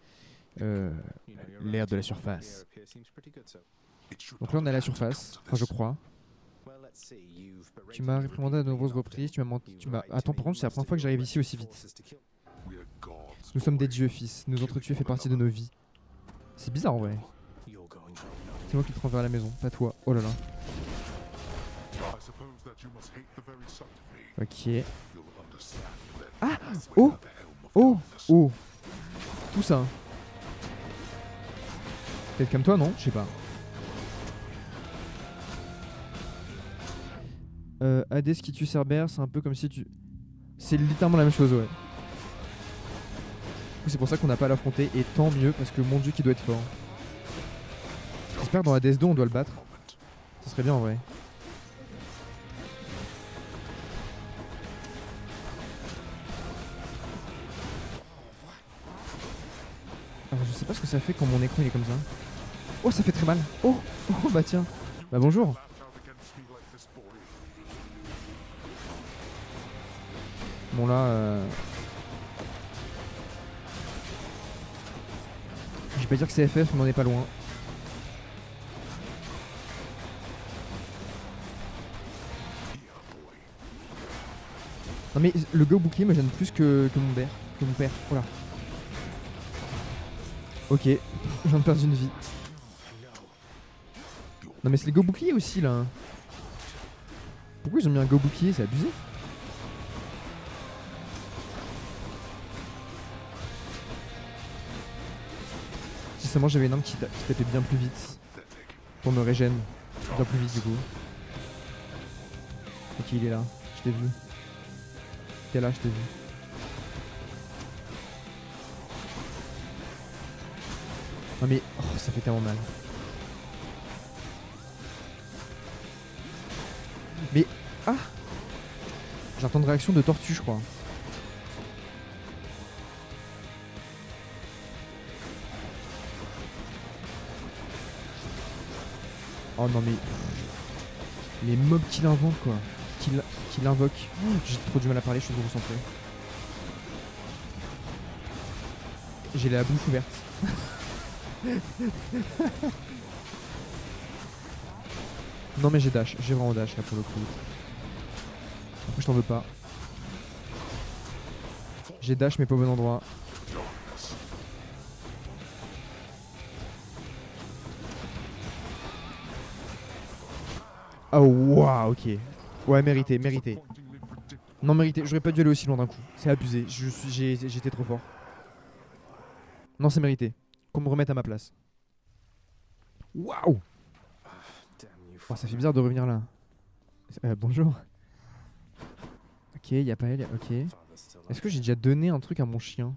L'air de la surface. Donc là, on est à la surface. Enfin, je crois. Tu m'as réprimandé à de nombreuses reprises. Attends, par contre, c'est la première fois que j'arrive ici aussi vite. Nous sommes des dieux, fils. Nous entretuer fait partie de nos vies. C'est bizarre en vrai. C'est moi qui te renverrai à la maison, pas toi. Oh là là. Ok. Ah! Oh! Oh! Oh! Tout ça. Peut-être comme toi, non? Je sais pas. Hades qui tue Cerber, c'est un peu comme si tu... C'est littéralement la même chose, ouais. C'est pour ça qu'on n'a pas à l'affronter, et tant mieux, parce que mon dieu qui doit être fort. J'espère que dans Hades 2 on doit le battre. Ce serait bien en vrai. Alors je sais pas ce que ça fait quand mon écran il est comme ça. Oh, ça fait très mal. Oh, oh bah tiens. Bah bonjour. Bon là je vais pas dire que c'est FF mais on est pas loin. Non mais le go bouclier me gêne plus que mon père. Voilà. Ok, je viens de perdre une vie. Non mais c'est les go boucliers aussi là. Pourquoi ils ont mis un go bouclier? C'est abusé. Si seulement j'avais une arme qui tapait bien plus vite. Pour me régène. Bien plus vite du coup. Ok, il est là. Je t'ai vu. T'es là, je t'ai vu. Non mais... Oh, ça fait tellement mal. Mais... Ah! J'ai un temps de réaction de tortue, je crois. Oh non mais... Les mobs qu'il invente quoi. Qu'il invoque. Oh, j'ai trop du mal à parler, je suis trop concentré. J'ai la bouche ouverte. Non mais j'ai dash, j'ai vraiment dash là pour le coup. Après je t'en veux pas. J'ai dash mais pas au bon endroit. Oh waouh, ok. Ouais, mérité, mérité. Non, mérité, j'aurais pas dû aller aussi loin d'un coup. C'est abusé, j'étais trop fort. Non, c'est mérité. Qu'on me remette à ma place. Waouh! Oh, ça fait bizarre de revenir là. Bonjour. Ok, y'a pas elle, ok. Est-ce que j'ai déjà donné un truc à mon chien?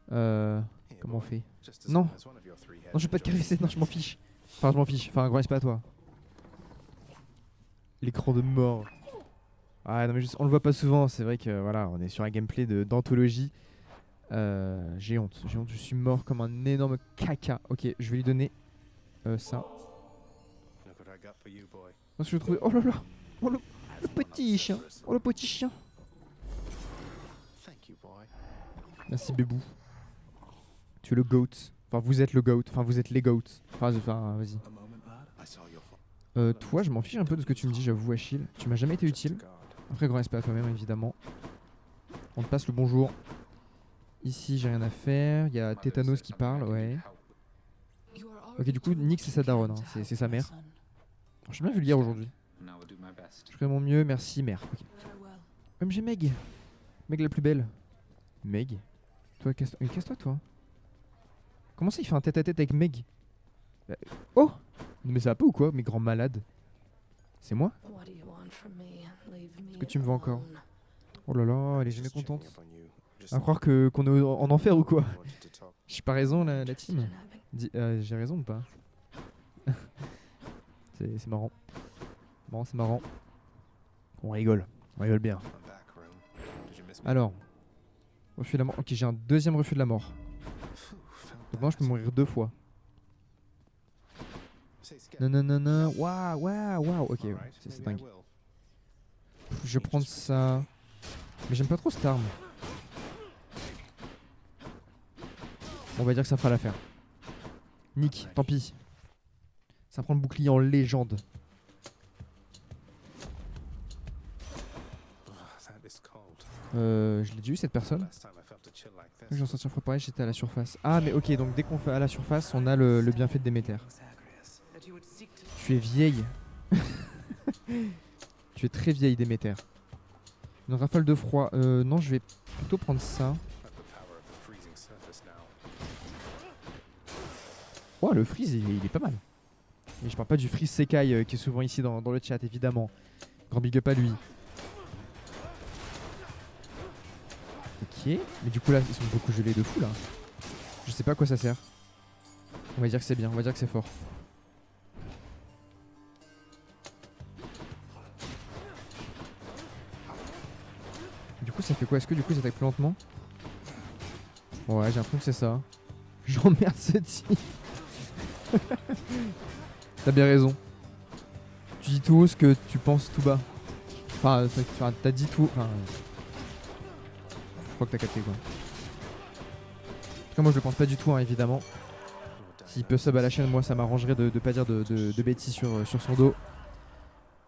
Comment on fait? Non! Non, je vais pas te caresser, non, je m'en fiche. Enfin, je m'en fiche, enfin, gros respect à toi. L'écran de mort. Ah non mais on le voit pas souvent, c'est vrai que voilà, on est sur un gameplay d'anthologie. J'ai honte, je suis mort comme un énorme caca. Ok, je vais lui donner ça. Parce que je trouvais... Oh là là, oh le petit chien, oh le petit chien. Merci Bébou. Tu es le GOAT. Enfin, vous êtes le GOAT. Enfin, vous êtes les GOATs. Enfin, vas-y. Toi, je m'en fiche un peu de ce que tu me dis, j'avoue, Achille. Tu m'as jamais été utile. Après, grand respect à toi-même, évidemment. On te passe le bonjour. Ici, j'ai rien à faire. Il y a Tétanos qui parle, ouais. Ok, du coup, Nick, c'est sa daronne. Hein. C'est sa mère. J'ai bien vu le lire aujourd'hui. Je ferai mon mieux, merci, mère. Okay. Même j'ai Meg. Meg la plus belle. Meg. Toi, casse-toi, toi. Comment ça, il fait un tête-à-tête avec Meg? Oh! Mais ça va pas ou quoi, mes grands malades? C'est moi? Est-ce que tu me veux encore? Oh là là, elle est jamais contente. À croire qu'on est en enfer ou quoi? J'ai pas raison, la team? J'ai raison ou pas? C'est marrant. C'est marrant. On rigole bien. Alors, refus de la mort. Ok, j'ai un deuxième refus de la mort. Donc maintenant je peux mourir 2 fois. Non. Waouh. Ok, ouais, c'est dingue. Je vais prendre ça. Mais j'aime pas trop cette arme. On va dire que ça fera l'affaire. Nick, tant pis. Ça prend le bouclier en légende. Je l'ai déjà eu cette personne. J'en sortir fois pareil, j'étais à la surface. Ah mais ok, donc dès qu'on fait à la surface, on a le bienfait de Déméter. Tu es vieille. Tu es très vieille, Déméter. Une rafale de froid. Non, je vais plutôt prendre ça. Oh, le freeze, il est pas mal. Et je parle pas du freeze Sekai qui est souvent ici dans le chat, évidemment. Grand big up à lui. Ok, mais du coup là, ils sont beaucoup gelés de fou là. Je sais pas à quoi ça sert. On va dire que c'est bien, on va dire que c'est fort. Du coup, ça fait quoi? Est-ce que du coup, ils attaquent plus lentement? Ouais, j'ai l'impression que c'est ça. J'emmerde ce type. T'as bien raison. Tu dis tout haut ce que tu penses tout bas. Enfin, t'as dit tout. Enfin, je crois que t'as capté quoi. En tout cas, moi je le pense pas du tout, hein, évidemment. S'il peut sub à la chaîne, moi ça m'arrangerait de pas dire de bêtises sur son dos.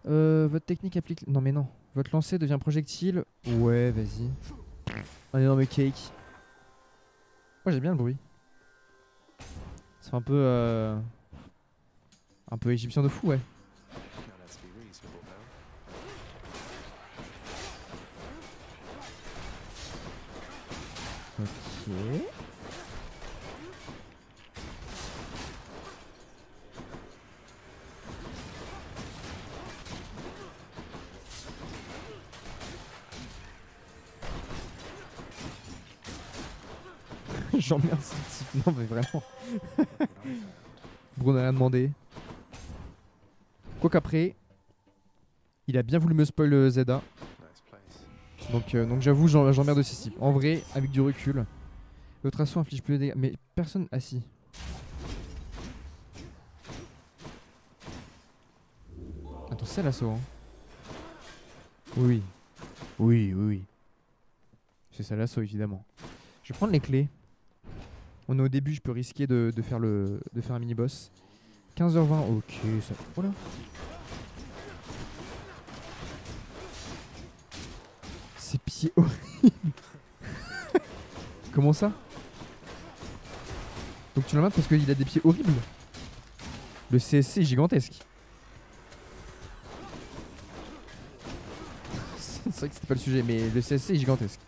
Votre technique applique. Non, mais non. Votre lancer devient projectile. Ouais, vas-y. Un énorme cake. Moi j'aime bien le bruit. C'est un peu égyptien de fou, ouais. Ok. J'emmerde ce type. Non mais vraiment. Bruno n'a rien demandé. Quoiqu'après, il a bien voulu me spoil Zeda. Donc j'avoue, j'emmerde aussi ce type. En vrai, avec du recul, l'autre assaut inflige plus de dégâts. Mais personne... Ah si. Attends, c'est l'assaut, hein. Oui. C'est ça l'assaut, évidemment. Je vais prendre les clés. On est au début, je peux risquer de faire un mini-boss. 15h20, ok, ça... Oh là. Ces pieds horribles. Comment ça? Donc tu l'emmerdes parce qu'il a des pieds horribles. Le CSC est gigantesque. C'est vrai que c'était pas le sujet, mais le CSC est gigantesque.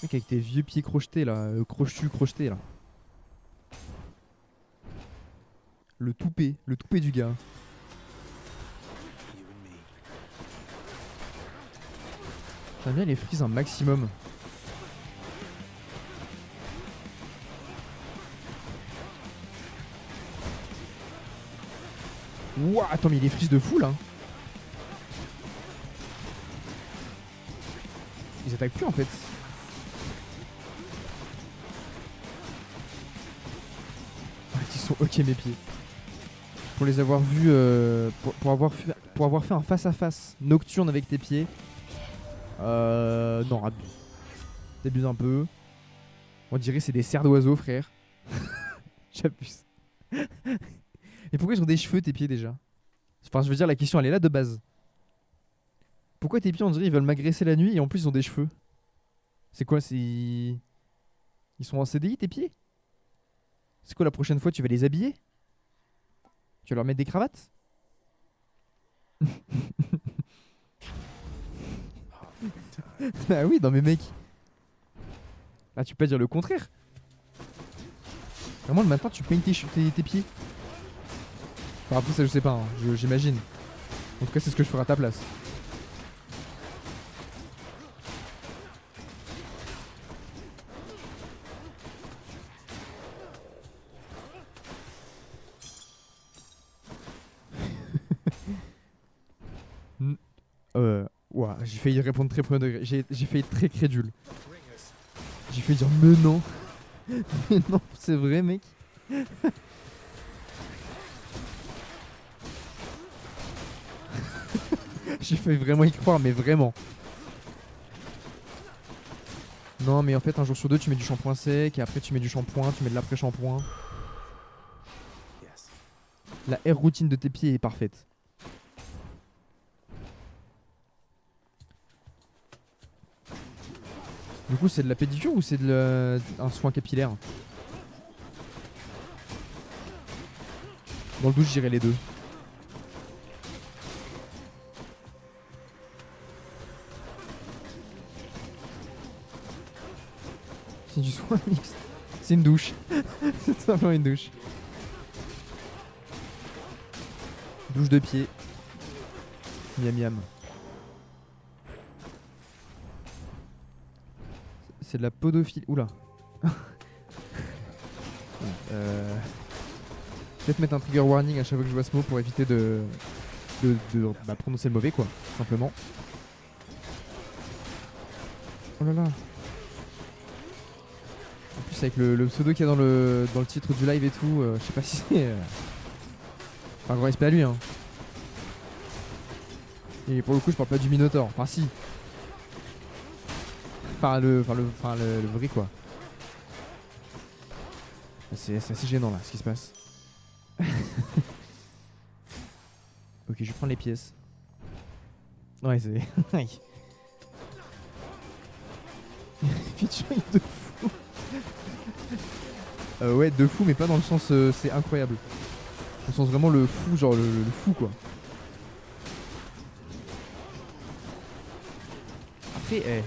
Mec, avec tes vieux pieds crochetés là, crochetés là. Le toupet du gars. J'aime bien les frises un maximum. Ouah, attends, mais il est freeze de fou là. Ils attaquent plus en fait. Ils sont ok mes pieds. Pour les avoir vus, pour avoir fait un face à face nocturne avec tes pieds. Non, abuse. T'abuses un peu. On dirait c'est des serres d'oiseaux, frère. J'abuse. Et pourquoi ils ont des cheveux, tes pieds, déjà? Enfin, je veux dire, la question, elle est là de base. Pourquoi tes pieds, on dirait, ils veulent m'agresser la nuit et en plus, ils ont des cheveux? C'est quoi, c'est... Ils sont en CDI, tes pieds? C'est quoi, la prochaine fois, tu vas les habiller? Tu vas leur mettre des cravates? Bah oui, non mais mec. Là, tu peux pas dire le contraire. Vraiment, le matin, tu peignes tes pieds. Enfin, après, ça, je sais pas, hein, j'imagine. En tout cas, c'est ce que je ferai à ta place. Hmm. Ouah, j'ai failli répondre très premier degré. J'ai failli être très crédule. J'ai failli dire, mais non. Mais non, c'est vrai, mec. J'ai failli vraiment y croire, mais vraiment. Non, mais en fait, un jour sur deux, tu mets du shampoing sec, et après, tu mets du shampoing, tu mets de l'après-shampoing. La air routine de tes pieds est parfaite. Du coup, c'est de la pédicure ou c'est un soin capillaire? Dans le douche, j'irai les deux. C'est du soin mixte. C'est une douche. C'est tout simplement une douche. Douche de pied. Miam miam. C'est de la podophilie. Oula. Peut-être mettre un trigger warning à chaque fois que je vois ce mot pour éviter de prononcer le mauvais, quoi. Simplement. Oh là là. En plus, avec le pseudo qu'il y a dans le titre du live et tout, je sais pas si c'est. Enfin, grand respect à lui, hein. Et pour le coup, je parle pas du Minotaur. Enfin, si. Enfin, le vrai, quoi. C'est assez gênant, là, ce qui se passe. Ok, je vais prendre les pièces. Ouais, c'est. Featuring de fou. Ouais, de fou, mais pas dans le sens c'est incroyable. Dans le sens vraiment le fou, genre le fou, quoi. Après,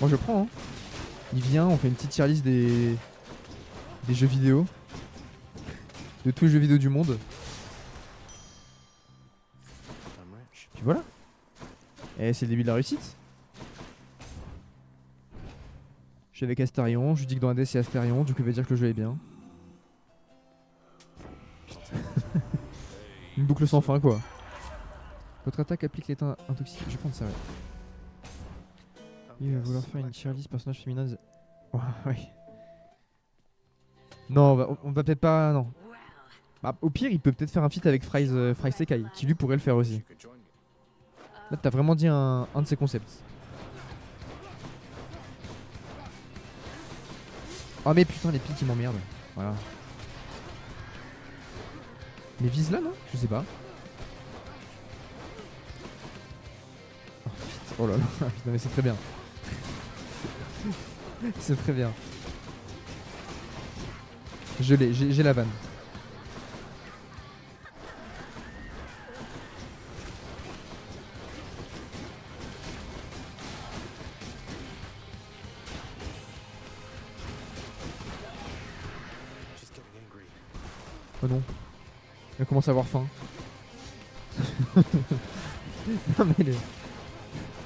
moi je prends, hein. Il vient, on fait une petite tier list des jeux vidéo. De tous les jeux vidéo du monde. Puis voilà. Et c'est le début de la réussite. Je suis avec Astarion, je lui dis que dans Hades c'est Astarion, du coup il va dire que le jeu est bien. Une boucle sans fin, quoi. Votre attaque applique l'état intoxiqué. Je vais prendre ça, ouais. Il va vouloir faire une tier list personnage féminin. Oh, ouais. Non, on va peut-être pas. Non. Bah, au pire, il peut peut-être faire un feat avec Fry Sekai, qui lui pourrait le faire aussi. Là, t'as vraiment dit un de ses concepts. Oh, mais putain, les pics ils m'emmerdent. Voilà. Mais vise là, non? Je sais pas. Oh, putain. Oh là là, putain, mais c'est très bien. C'est très bien. Je l'ai, j'ai la vanne. Oh non. Elle commence à avoir faim. Non mais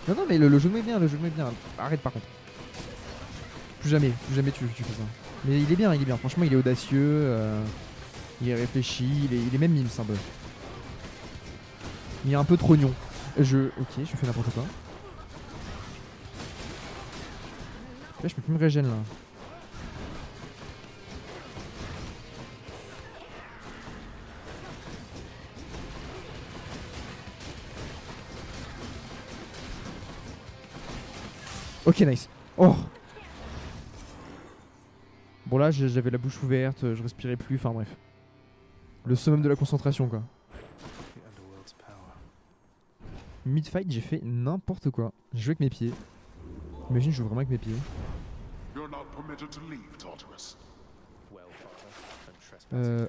non mais le jeu me met bien, le jeu me met bien. Arrête par contre. Plus jamais tu fais ça. Mais il est bien, franchement il est audacieux, il est réfléchi, il est même mime un peu. Il est un peu trognon. Ok, je fais n'importe quoi. Là je peux plus me régénérer là. Ok, nice. Oh. Bon là j'avais la bouche ouverte, je respirais plus, enfin bref. Le summum de la concentration quoi. Mid-fight j'ai fait n'importe quoi. J'ai joué avec mes pieds. Imagine je joue vraiment avec mes pieds.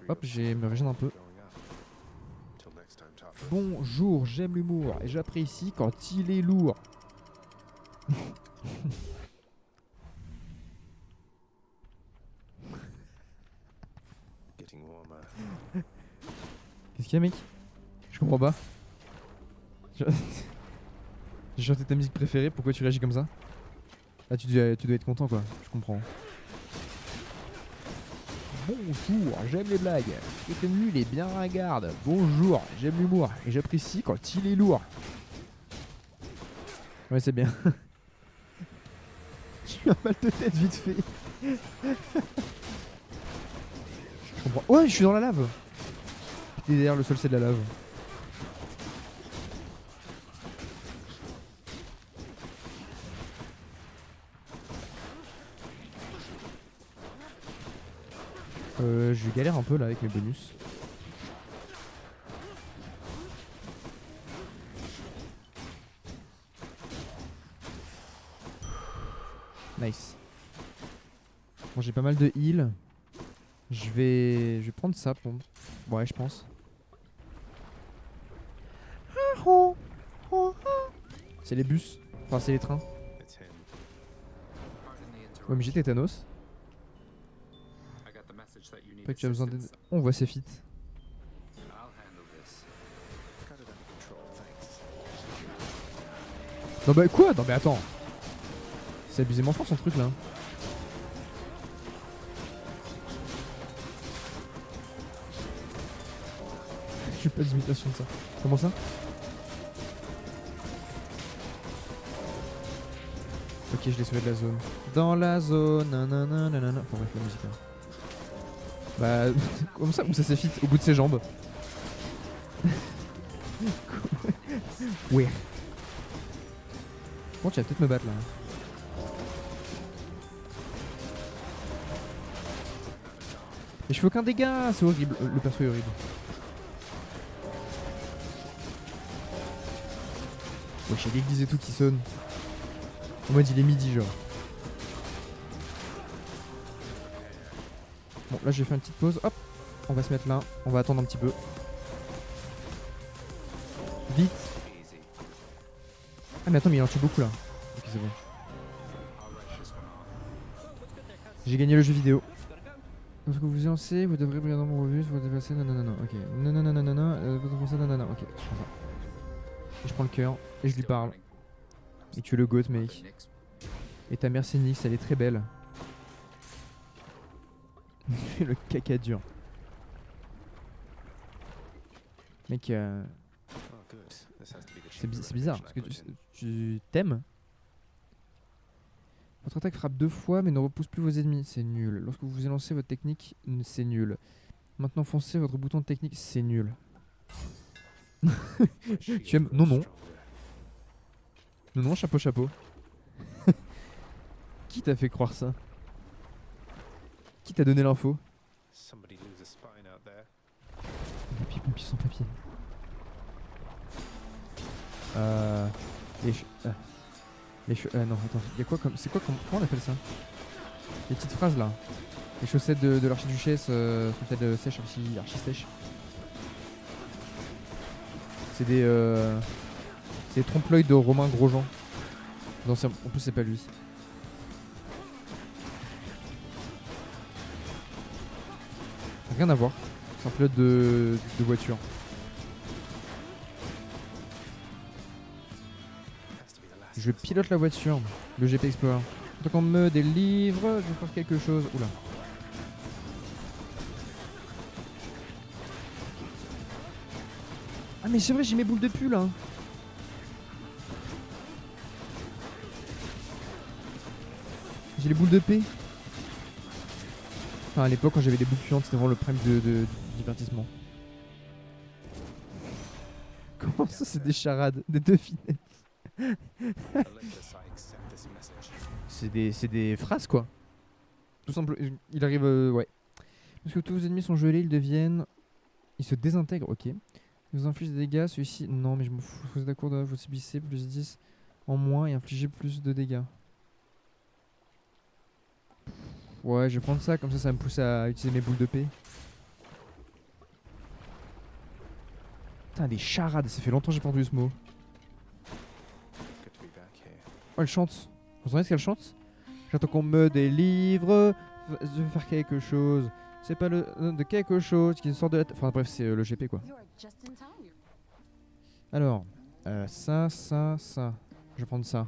Hop, j'ai me régène un peu. Bonjour, j'aime l'humour et j'apprécie quand il est lourd. Qu'est-ce qu'il y a mec? Je comprends pas. J'ai chanté ta musique préférée, pourquoi tu réagis comme ça? Là tu dois être content quoi, je comprends. Bonjour, j'aime les blagues. Et nul est bien ringarde. Bonjour, j'aime l'humour et j'apprécie quand il est lourd. Ouais c'est bien. J'ai eu un mal de tête vite fait. Je comprends. Ouais je suis dans la lave. Et derrière le sol c'est de la lave. Je galère un peu là avec mes bonus. Nice. Bon j'ai pas mal de heal. Je vais prendre ça pour... Ouais je pense. C'est les bus. Enfin c'est les trains. Ouais mais j'ai tétanos. Pas que tu as besoin d'aide. On voit ses feats. Non bah quoi? Non mais attends. C'est abusément fort son truc là. J'ai pas d'imitation de ça. Comment ça? Ok je l'ai sauvé de la zone. Dans la zone. Nanana nanana. Enfin bref la musique là. Bah comme ça où ça s'effite au bout de ses jambes. Ouais. Bon tu vas peut-être me battre là. Et je fais aucun dégât, c'est horrible, le perso est horrible. Ouais j'ai l'église et tout qui sonne. En mode il est midi genre. Bon là je vais faire une petite pause, hop. On va se mettre là, on va attendre un petit peu. Vite. Ah mais attends mais il en tue beaucoup là. Ok c'est bon. J'ai gagné le jeu vidéo. Lorsque vous lancez, vous devrez regarder mon revue, vous dépasser, nanana, ok. Nanana, vous devez nanana, ok, je prends ça. Et je prends le cœur, et je lui parle. Et tu es le goat mec. Et ta mère c'est Nyx, elle est très belle. Le caca dur. Mec, c'est bizarre, parce que tu t'aimes. Votre attaque frappe 2 fois mais ne repousse plus vos ennemis, c'est nul. Lorsque vous élancez votre technique, c'est nul. Maintenant foncez votre bouton de technique, c'est nul. Tu aimes? Non non. Non non, chapeau chapeau. Qui t'a fait croire ça? Qui t'a donné l'info? Papier sans papier. Non attends, y'a quoi comme... C'est quoi comme... Comment on appelle ça? Les petites phrases là. Les chaussettes de l'archiduchesse, sont-elles sèches, archi sèches? C'est des... C'est trompe-l'œil de Romain Grosjean. Non, en plus c'est pas lui. Rien à voir. C'est un pilote de voiture. Je pilote la voiture, le GP Explorer. Tant qu'on me délivre, je vais faire quelque chose. Oula. Ah mais c'est vrai, j'ai mes boules de pull là. J'ai les boules de paix. Enfin à l'époque quand j'avais des boules puantes, c'était vraiment le prime du divertissement. Comment ça c'est des charades, des devinettes? Olympus, I accept this message. C'est des phrases quoi. Tout simple. Il arrive. Ouais. Parce que tous vos ennemis sont gelés, ils deviennent. Ils se désintègrent, ok. Ils vous infligent des dégâts, celui-ci. Non, mais je m'en fous. Vous êtes d'accord, vous subissez plus 10 en moins et infligez plus de dégâts. Ouais, je vais prendre ça, comme ça me pousse à utiliser mes boules de paix. Putain, des charades, ça fait longtemps que j'ai pas entendu ce mot. Good to be back here. Oh, elle chante. Vous entendez ce qu'elle chante? J'attends qu'on me délivre. Je vais faire quelque chose. C'est pas le de quelque chose qui sort de la. Enfin bref, c'est le GP quoi. You are just in time. Alors, ça. Je vais prendre ça.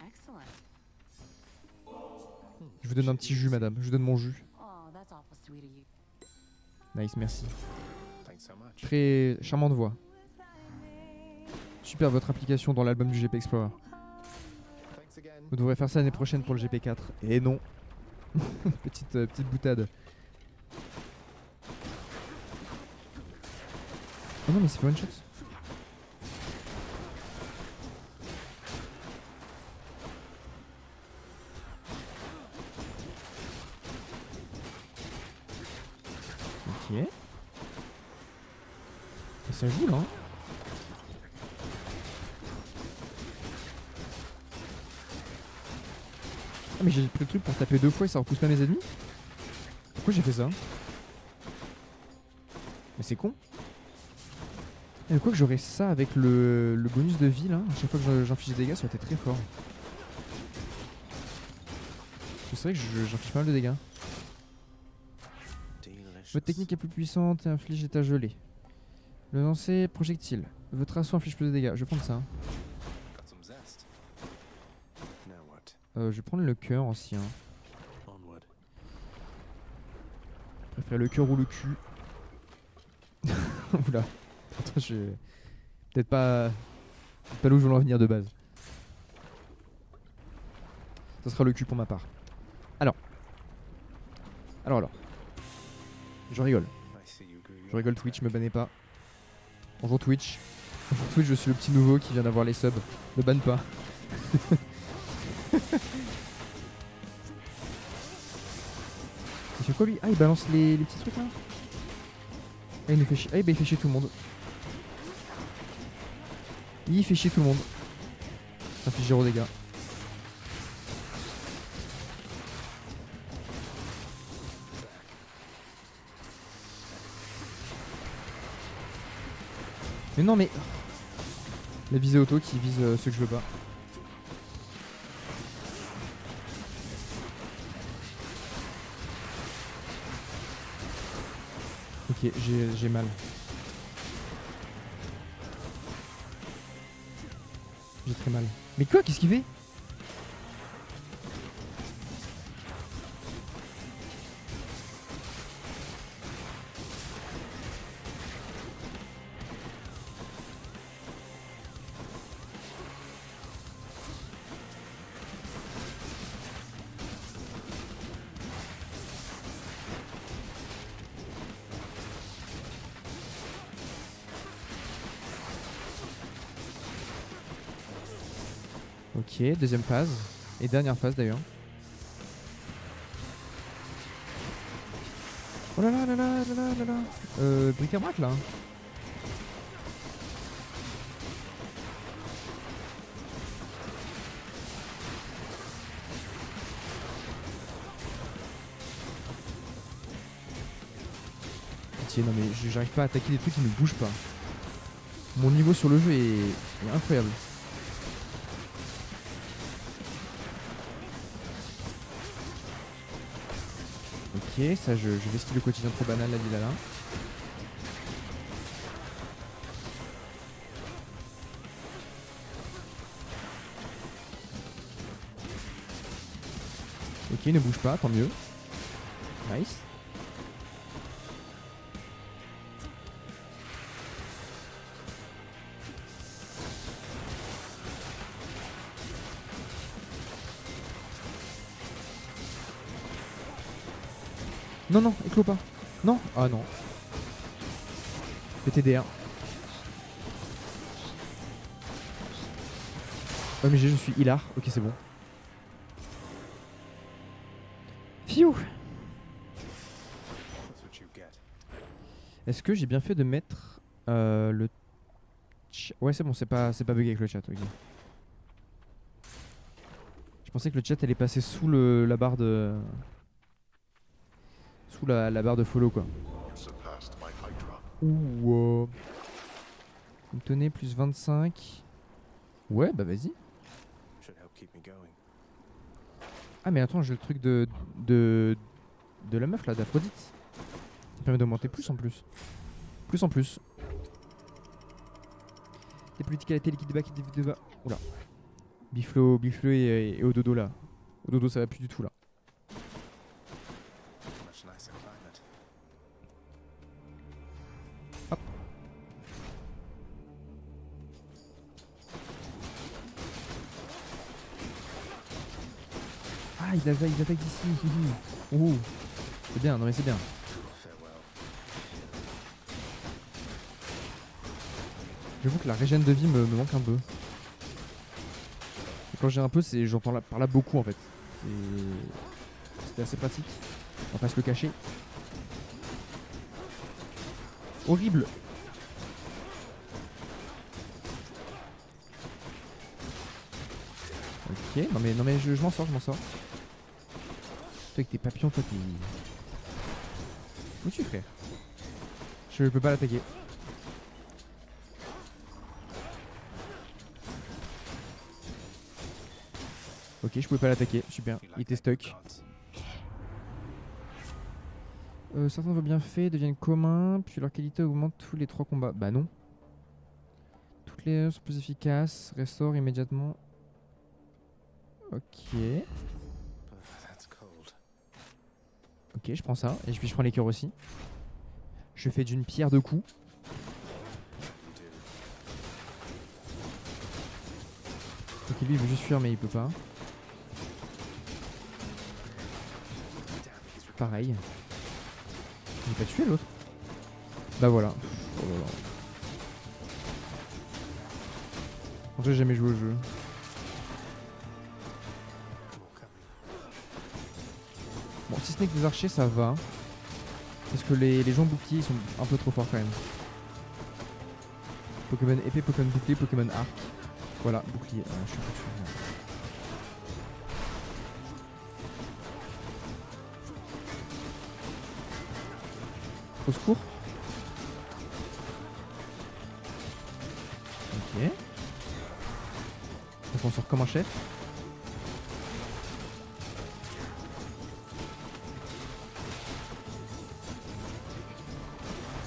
Excellent. Je vous donne un petit jus, madame. Je vous donne mon jus. Oh, that's awful sweet of you. Nice, merci. Thanks so much. Très charmante voix. Super votre application dans l'album du GP Explorer. Thanks again. Vous devrez faire ça l'année prochaine pour le GP4. Et non. petite boutade. Oh non mais c'est pas one shot. Ok. Et ça joue là hein. Ah mais j'ai pris le truc pour taper 2 fois et ça repousse pas mes ennemis. Pourquoi j'ai fait ça? Mais c'est con. Et quoi que j'aurais ça avec le bonus de vie là, à chaque fois que j'inflige des dégâts, ça aurait été très fort. C'est vrai que j'inflige pas mal de dégâts. Delicious. Votre technique est plus puissante et inflige l'état gelé. Le lancer projectile. Votre assaut inflige plus de dégâts. Je vais prendre ça. Hein. Got some zest. Now what? Je vais prendre le cœur aussi. Hein. Onward. Je préfère le cœur ou le cul. Oula. Attends, je. Peut-être pas là où je voulais en venir de base. Ça sera le cul pour ma part. Alors. Je rigole. I see you grew Je rigole Twitch, me bannez pas. Bonjour Twitch. Bonjour Twitch, je suis le petit nouveau qui vient d'avoir les subs. Ne banne pas. Il fait quoi lui? Ah il balance les petits trucs là. Ah il nous fait chier. Ah bah il fait chier tout le monde. Il fait chier tout le monde. Ça fait 0 dégâts. Mais non mais... La visée auto qui vise ceux que je veux pas. Ok, j'ai mal. J'ai très mal. Mais quoi? Qu'est-ce qu'il fait? Ok, deuxième phase. Et dernière phase d'ailleurs. Oh là là là là là là là là. Bric-à-brac là. Pitié, non mais j'arrive pas à attaquer des trucs qui ne bougent pas. Mon niveau sur le jeu est incroyable. Ok, ça je vais esquiver le quotidien trop banal, la dilala. Ok, ne bouge pas, tant mieux. Nice. Non, non, éclos pas. Non. Ah non. PTDR. OMG, je suis hilar. Ok, c'est bon. Fiou. That's what you get. Est-ce que j'ai bien fait de mettre le... Ouais, c'est bon, c'est pas bugué avec le chat. Ok. Je pensais que le chat allait passer sous la barre de... Sous la barre de follow, quoi. Ouh. Vous me tenez plus 25. Ouais, bah vas-y. Should help keep me going. Ah, mais attends, j'ai le truc de la meuf là, d'Aphrodite. Ça permet d'augmenter plus en plus. Plus en plus. Les politiques à la télé qui débat, Oula. Biflo et Ododo là. Ododo, ça va plus du tout là. Much nicer climate. Ah, il attaque d'ici. Oh, c'est bien, non mais c'est bien. Farewell. J'avoue que la régène de vie me manque un peu. Et quand j'ai un peu, c'est j'en par là beaucoup en fait. C'était assez pratique. On va pas se le cacher. Horrible. Ok, non mais je m'en sors. Toi avec tes papillons, toi t'es... Où tu frère? Je peux pas l'attaquer. Ok, je pouvais pas l'attaquer, super, You il like était that, stuck. gods? Certains voient bien faits deviennent communs, puis leur qualité augmente tous les 3 combats. Bah non. Toutes les heures sont plus efficaces, restaure immédiatement. Ok. That's cold. Ok, je prends ça, et puis je prends les cœurs aussi. Je fais d'une pierre deux coups. You do. Ok, lui il veut juste fuir mais il peut pas. Damn, he's Pareil. J'ai pas tué l'autre. Bah voilà. Oh là là. En fait, j'ai jamais joué au jeu. more coming. Bon, si ce n'est que des archers, ça va. Parce que les gens boucliers, ils sont un peu trop forts quand même. Pokémon épée, Pokémon bouclier, Pokémon arc. Voilà, bouclier. Je suis un peu dessus. Au secours. Ok. Donc on sort comme un chef.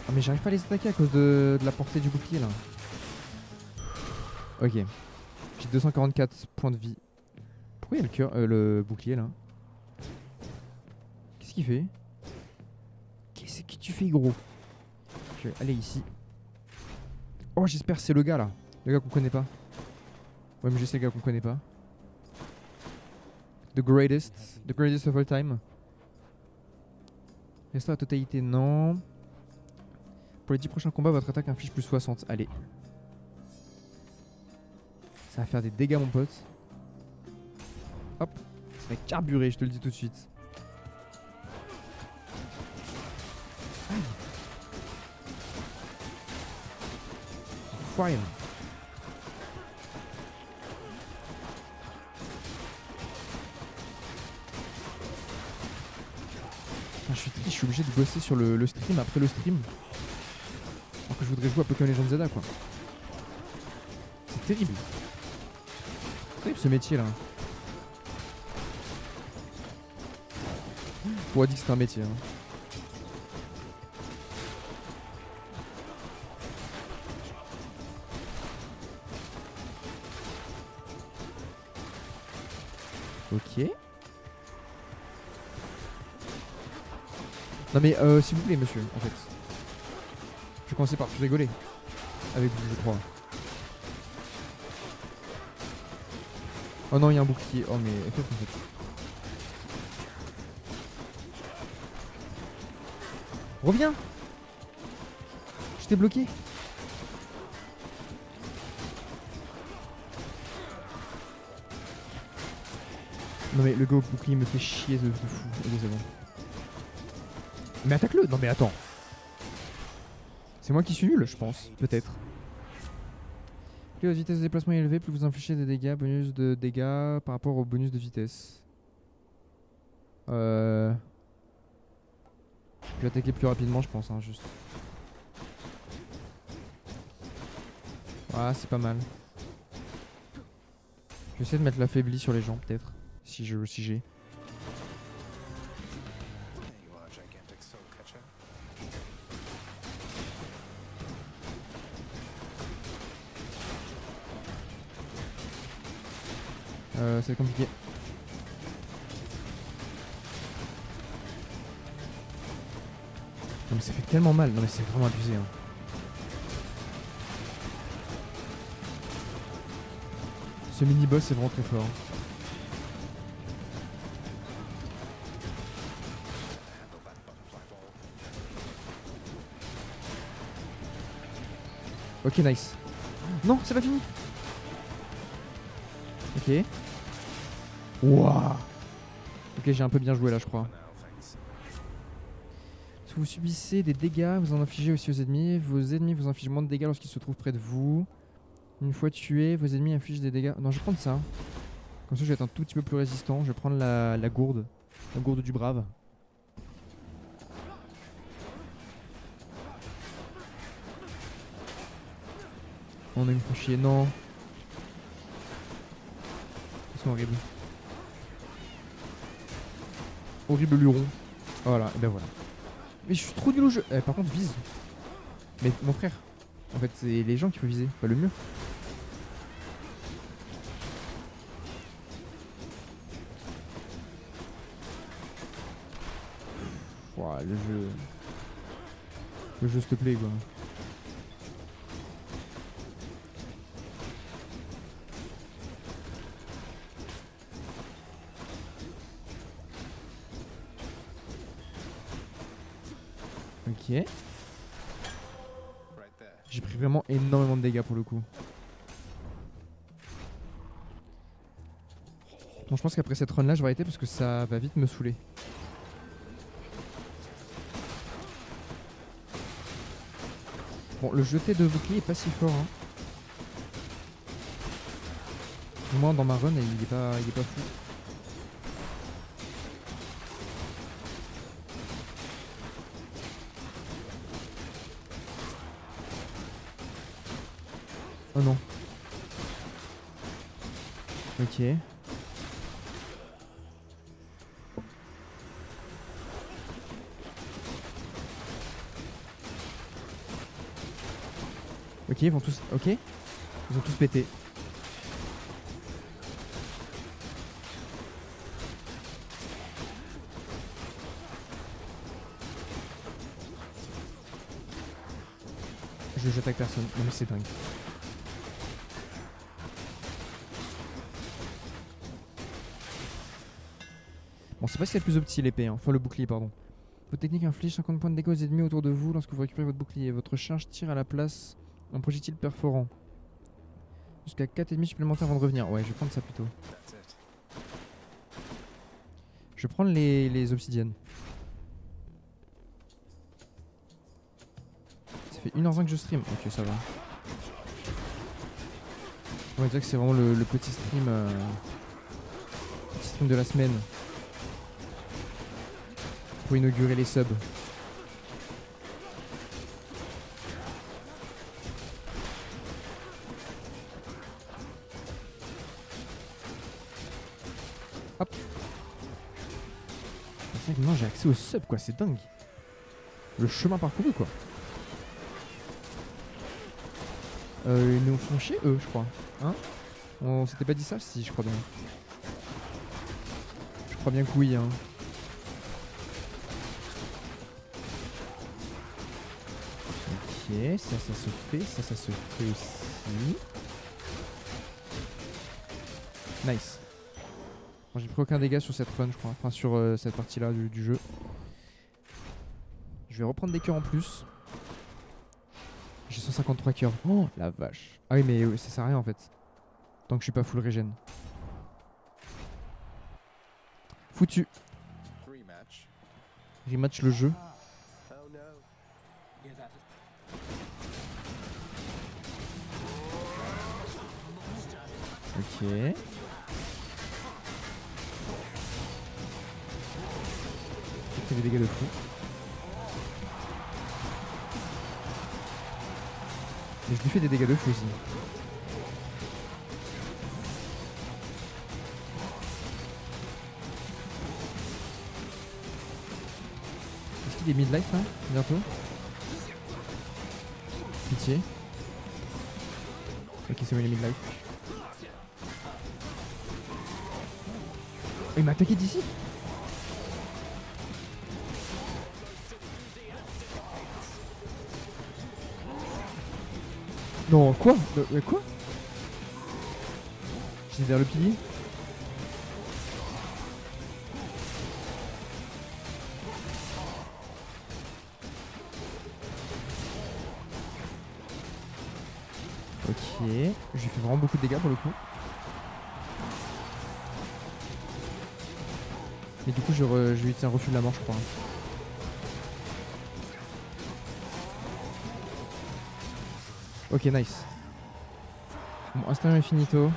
Ah mais j'arrive pas à les attaquer à cause de la portée du bouclier là. Ok. J'ai 244 points de vie. Pourquoi il y a le cœur, le bouclier là? Qu'est-ce qu'il fait? Qu'est-ce que tu fais gros? Je vais aller ici. Oh j'espère que c'est le gars là. Le gars qu'on connaît pas. Ouais mais je sais le gars qu'on connaît pas. The greatest of all time. Restore la totalité, non. Pour les 10 prochains combats, votre attaque inflige plus 60. Allez. Ça va faire des dégâts mon pote. Hop. Ça va carburer, je te le dis tout de suite. Aïe. Fire. Je suis triste, je suis obligé de bosser sur le stream après le stream. Alors que je voudrais jouer à Pokémon Legends Zelda quoi. C'est terrible. C'est terrible ce métier là. On pourrait dire que c'est un métier. Hein. Ok. Non mais s'il vous plaît monsieur, en fait. Je vais commencer par rigoler. Avec vous, je crois. Oh non, il y a un bouclier. Oh mais FF en fait. Reviens. Je t'ai bloqué. Non mais le gars au bouclier me fait chier de fou. Ok, c'est bon. Mais attaque-le. Non mais attends. C'est moi qui suis nul, je pense. Peut-être. Plus votre vitesse de déplacement est élevée, plus vous infligez des dégâts, bonus de dégâts par rapport au bonus de vitesse. Je vais attaquer plus rapidement, je pense, hein, juste. Ah, c'est pas mal. Je vais essayer de mettre l'affaibli sur les gens, peut-être. Si j'ai. There you are, gigantic soul catcher. C'est compliqué. Non mais ça fait tellement mal. Non mais c'est vraiment abusé. Hein. Ce mini-boss est vraiment très fort. Handle that butterfly ball. Ok, nice. Non, c'est pas fini. Ok. Wouah. Ok, j'ai un peu bien joué là, je crois. For now, thanks. Si vous subissez des dégâts, vous en infligez aussi aux ennemis. Vos ennemis vous infligent moins de dégâts lorsqu'ils se trouvent près de vous. Une fois tués, vos ennemis infligent des dégâts. Non, je vais prendre ça. Comme ça, je vais être un tout petit peu plus résistant. Je vais prendre la gourde. La gourde du brave. On a une fois chier. Non. Ils sont horribles. Horrible luron. Voilà, et ben voilà. Mais je suis trop nul au jeu. Par contre, vise. Mais mon frère. En fait, c'est les gens qu'il faut viser, pas le mur. Ouah, le jeu. Le jeu, s'il te plaît, quoi. Ok. Right there. J'ai pris vraiment énormément de dégâts pour le coup. Bon, je pense qu'après cette run là, je vais arrêter parce que ça va vite me saouler. Bon, le jeté de bouclier est pas si fort. Hein. Du moins, dans ma run, il est pas fou. Oh non. Ok. Ok, ils vont tous... Ok. Ils ont tous pété. J'attaque personne. Non mais c'est dingue. Bon, c'est pas ce qu'il y a de plus opti l'épée, hein. Enfin le bouclier, pardon. Votre technique inflige 50 points de dégâts aux ennemis autour de vous lorsque vous récupérez votre bouclier. Votre charge tire à la place un projectile perforant. Jusqu'à 4 ennemis supplémentaires avant de revenir. Ouais, je vais prendre ça plutôt. That's it. Je vais prendre les obsidiennes. Ça fait 1h20 que je stream. Ok, ça va. On va dire que c'est vraiment le petit stream de la semaine. Pour inaugurer les subs. Hop. C'est vrai que maintenant j'ai accès aux subs quoi, c'est dingue. Le chemin parcouru quoi. Ils nous font chier eux je crois. Hein? On s'était pas dit ça? Si je crois bien. Je crois bien que oui hein. Ok, ça se fait, ça se fait aussi. Nice. Bon, j'ai pris aucun dégât sur cette run je crois, enfin sur cette partie là du jeu. Je vais reprendre des cœurs en plus. J'ai 153 cœurs. Oh la vache. Ah oui mais ça sert à rien en fait. Tant que je suis pas full régène. Foutu. Rematch. Rematch le jeu. Oh no. Ok. Il fait des dégâts de fou. Mais je lui fais des dégâts de fou aussi. Est-ce qu'il est mid-life là bientôt? Pitié. Ok, c'est bon, il est mid-life. Oh, il m'a attaqué d'ici. Non, quoi? Quoi? J'étais vers le pilier. Ok, j'ai fait vraiment beaucoup de dégâts pour le coup. Mais du coup, je vais utiliser un refus de la mort, je crois. Ok, nice. Bon, instant infinito.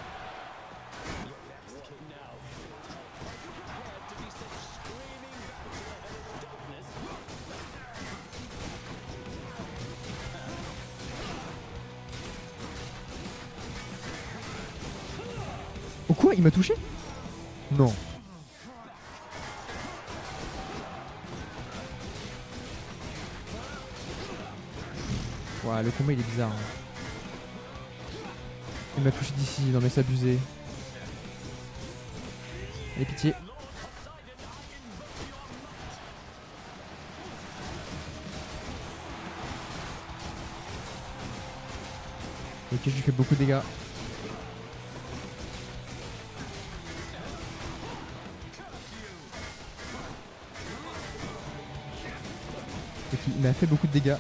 Oh quoi? Il m'a touché? Non. Ouah, le combat il est bizarre. Hein. Il m'a touché d'ici, non mais c'est abusé. Allez, pitié. Ok, je lui fais beaucoup de dégâts. Ok, il m'a fait beaucoup de dégâts.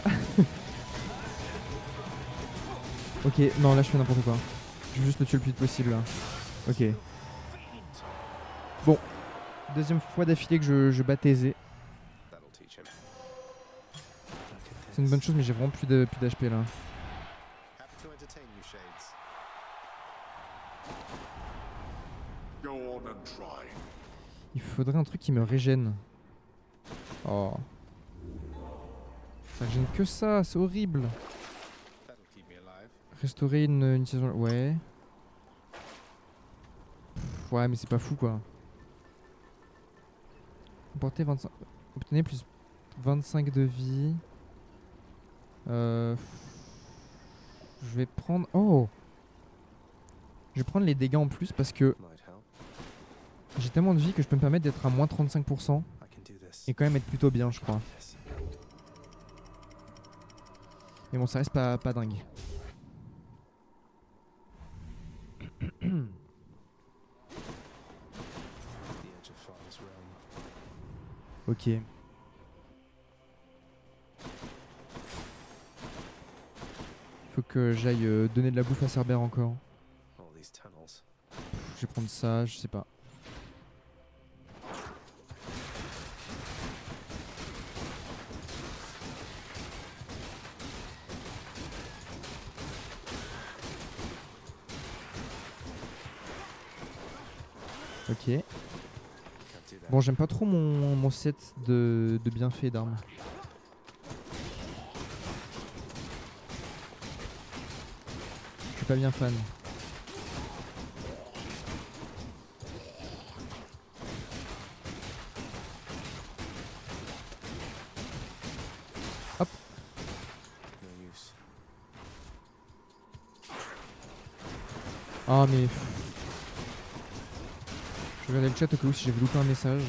Ok, non, là je fais n'importe quoi. Je veux juste le tuer le plus vite possible. Là. Ok. Bon. Deuxième fois d'affilée que je bats Thésée. That'll teach him. C'est une bonne chose, mais j'ai vraiment plus d'HP là. Happy to entertain you, Shades. Go on and try. Il faudrait un truc qui me régène. Oh. Ça régène que ça, c'est horrible. That'll keep me alive. Restaurer une saison. Ouais. Pff, ouais, mais c'est pas fou quoi. Emporter 25. Obtenez plus 25 de vie. Je vais prendre. Oh! Je vais prendre les dégâts en plus parce que Might help. j'ai tellement de vie que je peux me permettre d'être à moins 35% I can do this. et quand même être plutôt bien, je crois. Yes. Mais bon, ça reste pas dingue. The edge of Father's realm. Ok. Faut que j'aille donner de la bouffe à Cerber encore. All these tunnels. Je vais prendre ça, je sais pas. Ok. Can't do that. Bon, j'aime pas trop mon set de bienfaits d'armes. Je suis pas bien fan. Hop. No use. Ah mais... Je regardais le chat au cas où si j'avais loupé un message.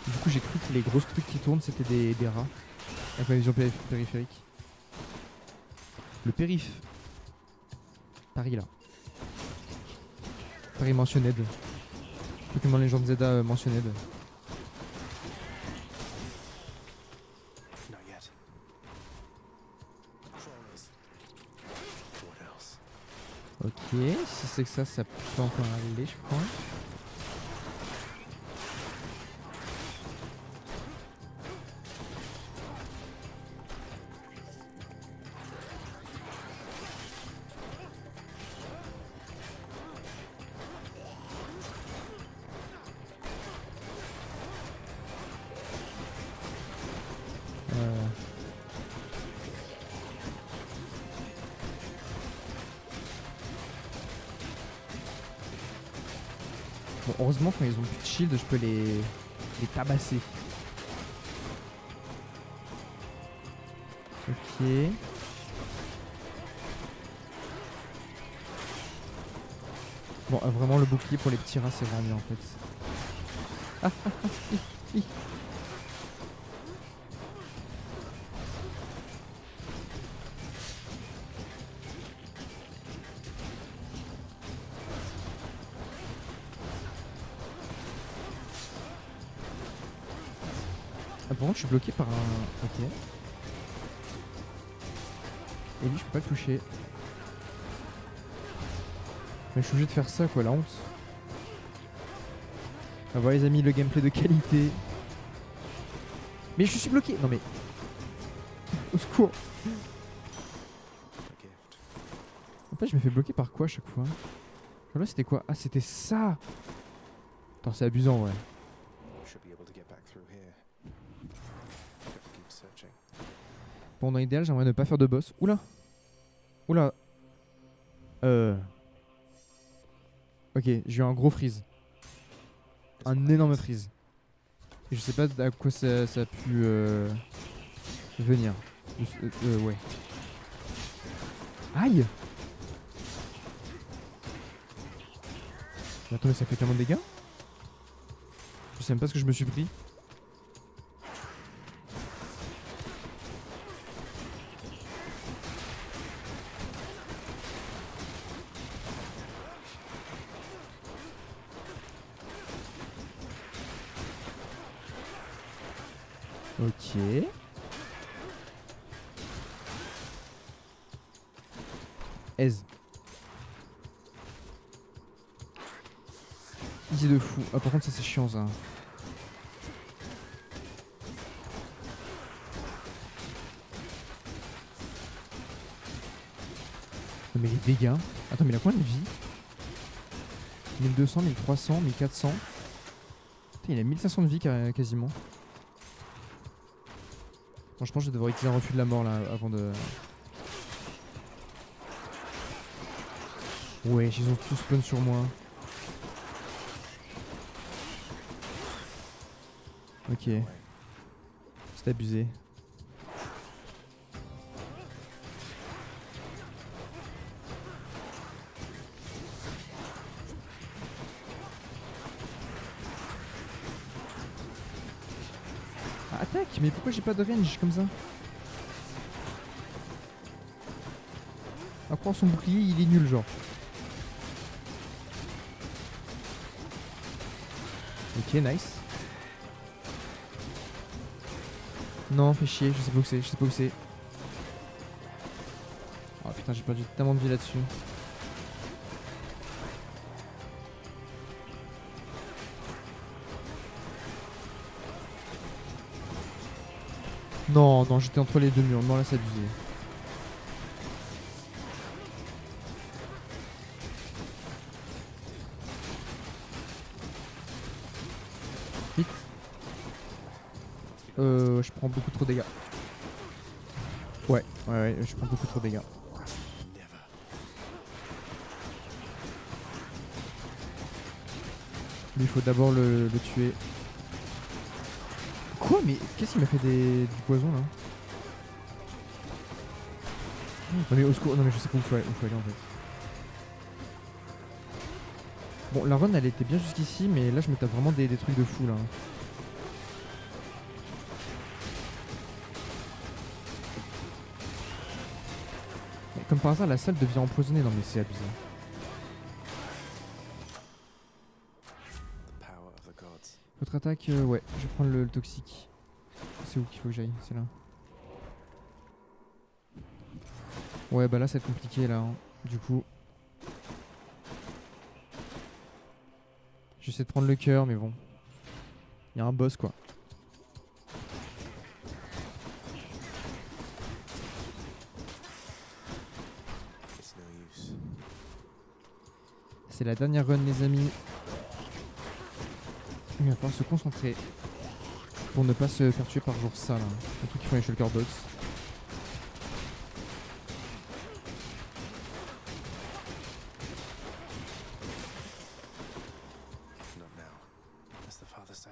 Du coup j'ai cru que les grosses trucs qui tournent c'était des rats. Avec ma vision périphérique. Le périph. Paris là. Paris mentionned. Pokémon Legend Zelda mentionned. Not yet. Trollers. What else? Ok, si c'est que ça peut encore aller je crois. Bon, heureusement, quand ils ont plus de shield, je peux les tabasser. Ok. Bon, vraiment, le bouclier pour les petits rats, c'est vraiment bien en fait. Ah, ah, ah, hi, hi. Ah, par contre, je suis bloqué par un. Ok. Et lui, je peux pas le toucher. Mais je suis obligé de faire ça, quoi, la honte. Ah, voilà, les amis, le gameplay de qualité. Mais je suis bloqué. Non, mais. Au secours. A gift. En fait, je me fais bloquer par quoi à chaque fois? Genre là, c'était quoi? Ah, c'était ça! Attends, c'est abusant, ouais. Should be able to get back through here. Have to keep searching. Bon, dans l'idéal, j'aimerais ne pas faire de boss. Oula! Oula! Ok, j'ai eu un gros freeze. This Un one énorme is- freeze. Et je sais pas à quoi ça a pu venir. Ouais. Aïe! Mais attends, mais ça fait tellement de dégâts? Je sais même pas ce que je me suis pris. Ok. Aise. Easy de fou. Ah, par contre, ça c'est chiant ça. Non, mais les dégâts. Attends, mais il a combien de vie? 1200, 1300, 1400. Putain, il a 1500 de vie quasiment. Bon, je pense que je vais devoir utiliser un refus de la mort là avant de. Ouais, ils ont tous spawn sur moi. Ok, Ouais. c'est abusé. Ah, attaque, mais pourquoi j'ai pas de range comme ça? À croire son bouclier, il est nul genre. Ok, nice. Non, fais chier, je sais pas où c'est, je sais pas où c'est. Oh putain, j'ai perdu tellement de vie là-dessus. Non, non, j'étais entre les deux murs. Non, là, c'est abusé. Vite. Je prends beaucoup trop de dégâts. Ouais, je prends beaucoup trop de dégâts. Never. Lui, il faut d'abord le tuer. Quoi? Mais qu'est-ce qu'il m'a fait du poison là? Non mais au secours, non mais je sais pas où faut aller en fait. Bon, la run elle était bien jusqu'ici, mais là je me tape vraiment des trucs de fou là. Mais comme par hasard, la salle devient empoisonnée. Non mais c'est abusé. The power of the gods. Votre attaque, ouais, je vais prendre le toxique. C'est où qu'il faut que j'aille? C'est là. Ouais, bah là, ça va être compliqué là. Hein. Du coup. J'essaie de prendre le cœur, mais bon. Il y a un boss quoi. It's no use. C'est la dernière run, les amis. Il va falloir se concentrer pour ne pas se faire tuer par jour ça là. Surtout qu'ils font les shulker dogs.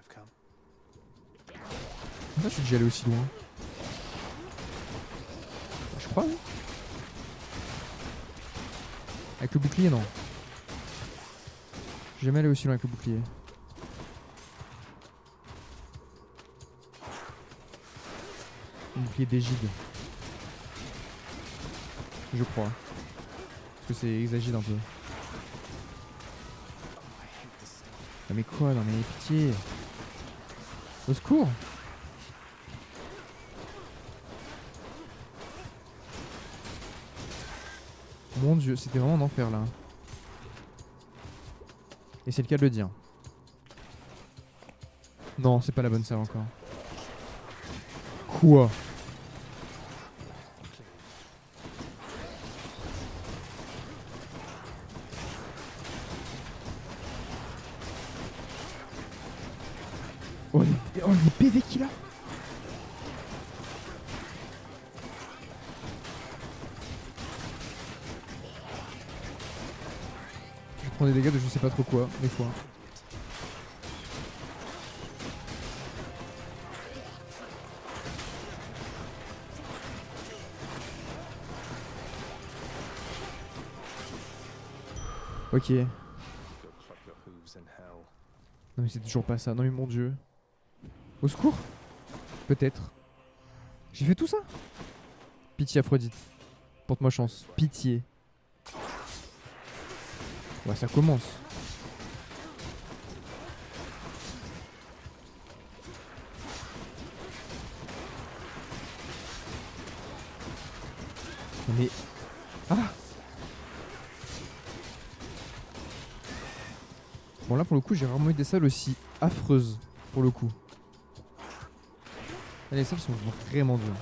I've come. Pourquoi je suis déjà allé aussi loin? Je crois, oui. Avec le bouclier, non. Je suis jamais allé aussi loin avec le bouclier. Le bouclier d'égide. Je crois. Parce que c'est exagide un peu. Ah mais quoi? Non mais pitié. Au secours! Mon dieu, c'était vraiment un enfer là. Et c'est le cas de le dire. Non, c'est pas la bonne salle encore. Quoi? Oh les PV qu'il a! Je prends des dégâts de je sais pas trop quoi, des fois. Ok. You'll cluck your hooves in hell. Non mais c'est toujours pas ça. Non mais mon dieu. Au secours? Peut-être. J'ai fait tout ça? Pitié Aphrodite. Porte-moi chance. Pitié. Ouais, ça commence. Mais... Ah! Bon là pour le coup j'ai rarement eu des salles aussi affreuses. Pour le coup. Là, les salles sont vraiment dures.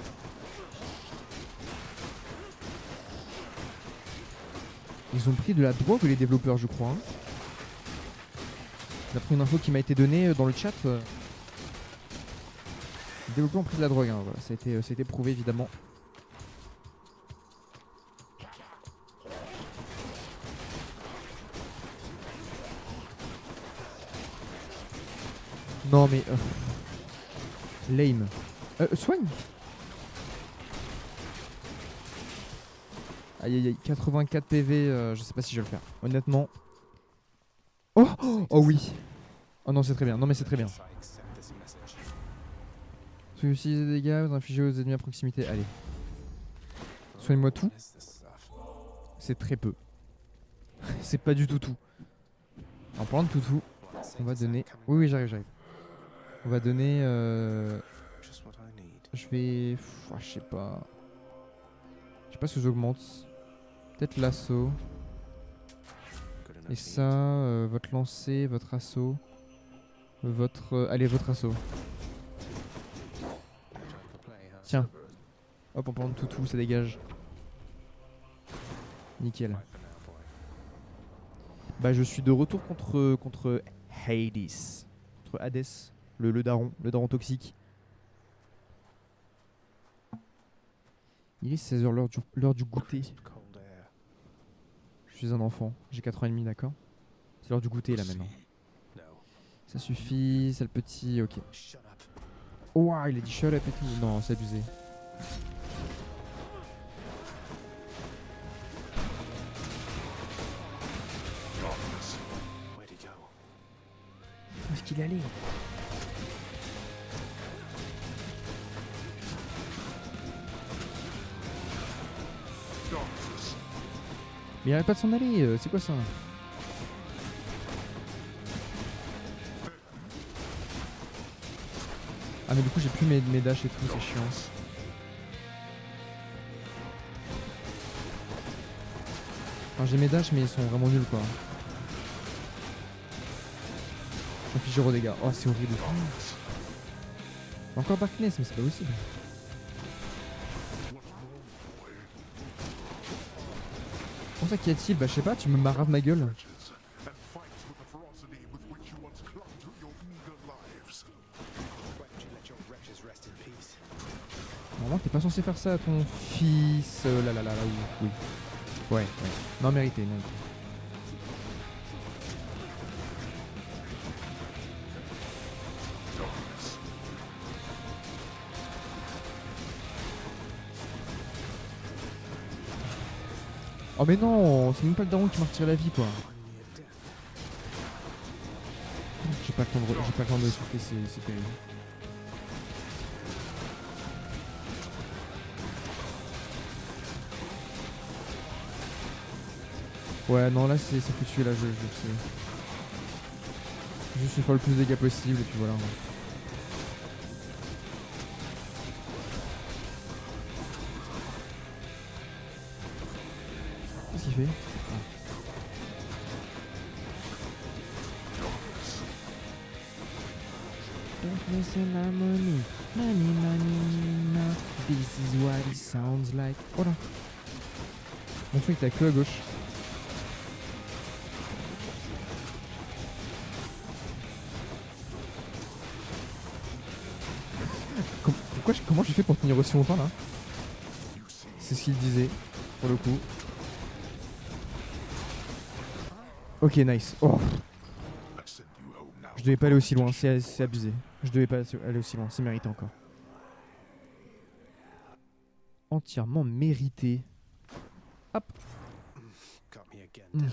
Ils ont pris de la drogue les développeurs je crois. Hein. D'après une info qui m'a été donnée dans le chat. Les développeurs ont pris de la drogue, hein, voilà. Ça a été prouvé évidemment. Non mais... lame. Soigne. Aïe aïe aïe, 84 PV, je sais pas si je vais le faire. Honnêtement. Oh, oh, oh oui. Oh non c'est très bien, non mais c'est très bien. I accept this message. Celui-ci des dégâts, vous infligez aux ennemis à proximité. Allez. Soigne-moi tout. What is this stuff? C'est très peu. C'est pas du tout tout. En parlant de tout, on va donner... Oui oui j'arrive. On va donner... Just what I need. Je vais... je sais pas... Je sais pas ce que j'augmente. Peut-être l'assaut. Good enough Et to ça, eat. votre lancer, votre assaut. Votre... allez, votre assaut. Time for play, huh? Tiens. Hop, en parlant de tout, ça dégage. Nickel. Bye for now, boy. Bah je suis de retour contre Hades. Contre Hades. Le daron toxique. Il est 16h, l'heure du goûter. Crisp cold air. Je suis un enfant, j'ai 4 ans et demi, d'accord? C'est l'heure du goûter là maintenant. No. Ça suffit, c'est le petit, ok. Shut up. Oh, il a dit shut up et tout. Non, c'est abusé. Where'd he go? Où est-ce qu'il est allé? Mais il arrête pas de s'en aller, c'est quoi ça? Ah mais du coup j'ai plus mes dashs et tout, c'est chiant. Enfin j'ai mes dashs mais ils sont vraiment nuls quoi. Inflige 0 dégâts, oh c'est horrible. Encore Darkness mais c'est pas possible. Comment ça qu'y a-t-il? Bah je sais pas, tu me maraves ma gueule. And fight with the ferocity with which you once clung to your eager lives. Why don't you let your wretches rest in peace? Normalement t'es pas censé faire ça à ton fils. Là oui. Ouais. Non mérité, non. Oh mais non, c'est même pas le daron qui m'a retiré la vie quoi. Near death. J'ai pas le temps de souffler, c'est terrible. Ouais, non, là, ça peut tuer, là, je sais. Juste il faut le plus de dégâts possible, et puis voilà. Qu'est-ce qu'il fait? Don't listen to money. Money, money, no. This is what it sounds like. Oh là. Mon truc, t'as que à gauche. Comment j'ai fait pour tenir aussi longtemps là? C'est ce qu'il disait, pour le coup. Ok, nice. Oh, je devais pas aller aussi loin, c'est abusé. Je devais pas aller aussi loin, c'est mérité encore. Entièrement mérité. Hop. Got me again, Mm.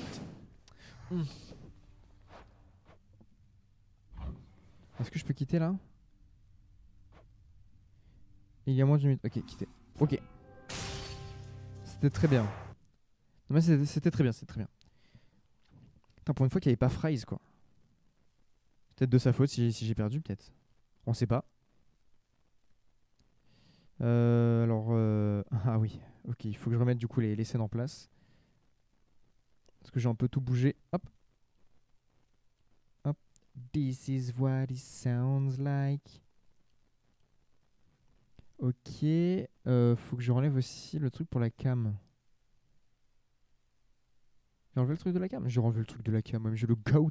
damn it. Est-ce que je peux quitter là? Il y a moins d'une minute. Ok, quitter. Ok. C'était très bien. Non mais c'était très bien, c'était très bien. Putain, pour une fois qu'il n'y avait pas Fries quoi. Peut-être de sa faute si j'ai perdu, peut-être. On sait pas. Alors... Ah oui, ok, il faut que je remette du coup les scènes en place. Parce que j'ai un peu tout bougé. Hop. Hop. This is what it sounds like. Ok. Faut que je relève aussi le truc pour la cam. J'ai enlevé le truc de la cam? J'ai enlevé le truc de la cam, même j'ai le goat.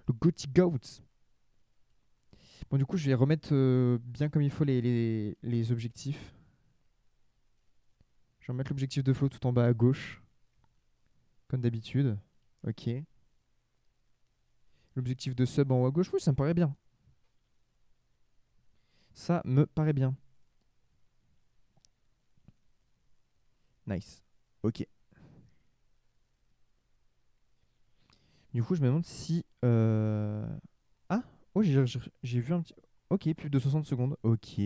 Le goatee goat. Bon, du coup, je vais remettre bien comme il faut les objectifs. Je vais remettre l'objectif de flow tout en bas à gauche. Comme d'habitude. Ok. L'objectif de sub en haut à gauche. Oui, ça me paraît bien. Ça me paraît bien. Nice. Ok. Du coup, je me demande si... Ah! Oh, j'ai vu un petit... Ok, pub de 60 secondes. Ok.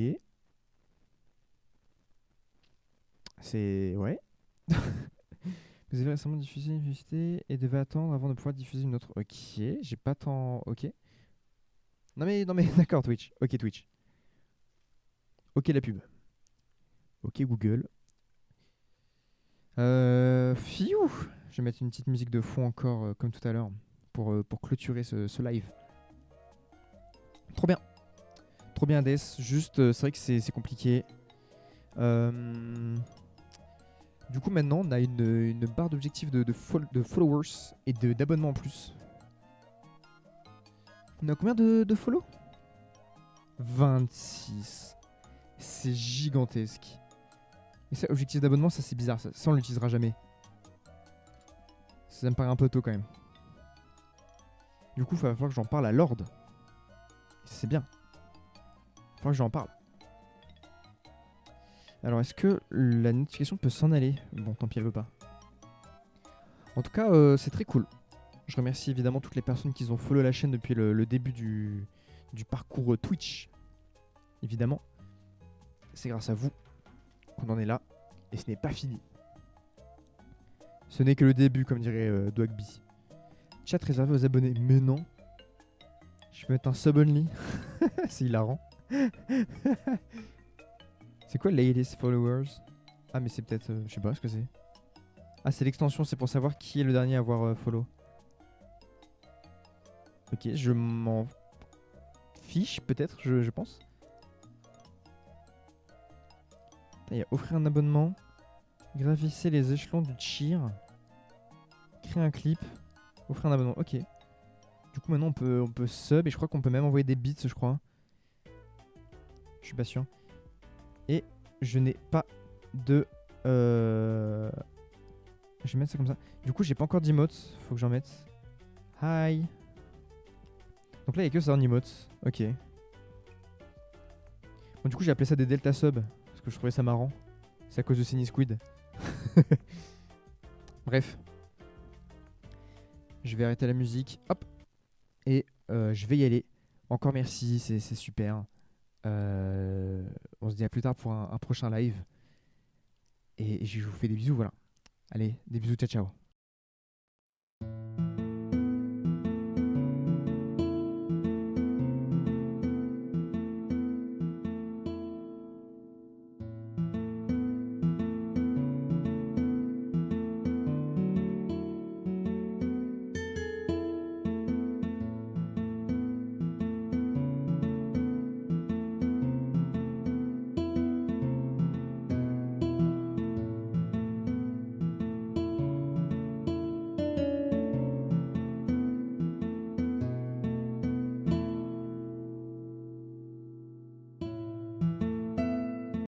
C'est... Ouais. Vous avez récemment diffusé une publicité et devez attendre avant de pouvoir diffuser une autre. Ok, j'ai pas tant... Ok. Non mais d'accord Twitch. Ok Twitch. Ok la pub. Ok Google. Fiou. Je vais mettre une petite musique de fond encore comme tout à l'heure pour clôturer ce live. Trop bien. Trop bien Death. Juste c'est vrai que c'est compliqué. Du coup maintenant on a une barre d'objectifs de followers et d'abonnements en plus. On a combien de follow? 26. C'est gigantesque. Et ça, objectif d'abonnement, ça c'est bizarre. Ça on l'utilisera jamais. Ça me paraît un peu tôt quand même. Du coup, il va falloir que j'en parle à Lord. C'est bien. Il va falloir que j'en parle. Alors, est-ce que la notification peut s'en aller? Bon, tant pis, elle veut pas. En tout cas, c'est très cool. Je remercie évidemment toutes les personnes qui ont follow la chaîne depuis le début du parcours Twitch. Évidemment. C'est grâce à vous qu'on en est là. Et ce n'est pas fini. Ce n'est que le début, comme dirait Dwagby. Chat réservé aux abonnés. Mais non. Je peux mettre un sub only. C'est hilarant. C'est quoi latest followers? Ah mais c'est peut-être... je sais pas ce que c'est. Ah c'est l'extension, c'est pour savoir qui est le dernier à avoir follow. Ok, je m'en fiche peut-être, je pense. Il y a offrir un abonnement. Gravissez les échelons du cheer. Créer un clip. Offrir un abonnement, ok. Du coup maintenant on peut sub et je crois qu'on peut même envoyer des bits je crois. Je suis pas sûr. Et je n'ai pas de... Je vais mettre ça comme ça. Du coup j'ai pas encore d'emotes. Faut que j'en mette. Hi. Donc là il n'y a que ça en emotes. Ok. Bon du coup j'ai appelé ça des delta subs. Parce que je trouvais ça marrant. C'est à cause de Squid. Bref. Je vais arrêter la musique. Hop. Et je vais y aller. Encore merci, c'est super. On se dit à plus tard pour un prochain live. Et je vous fais des bisous, voilà. Allez, des bisous, ciao ciao.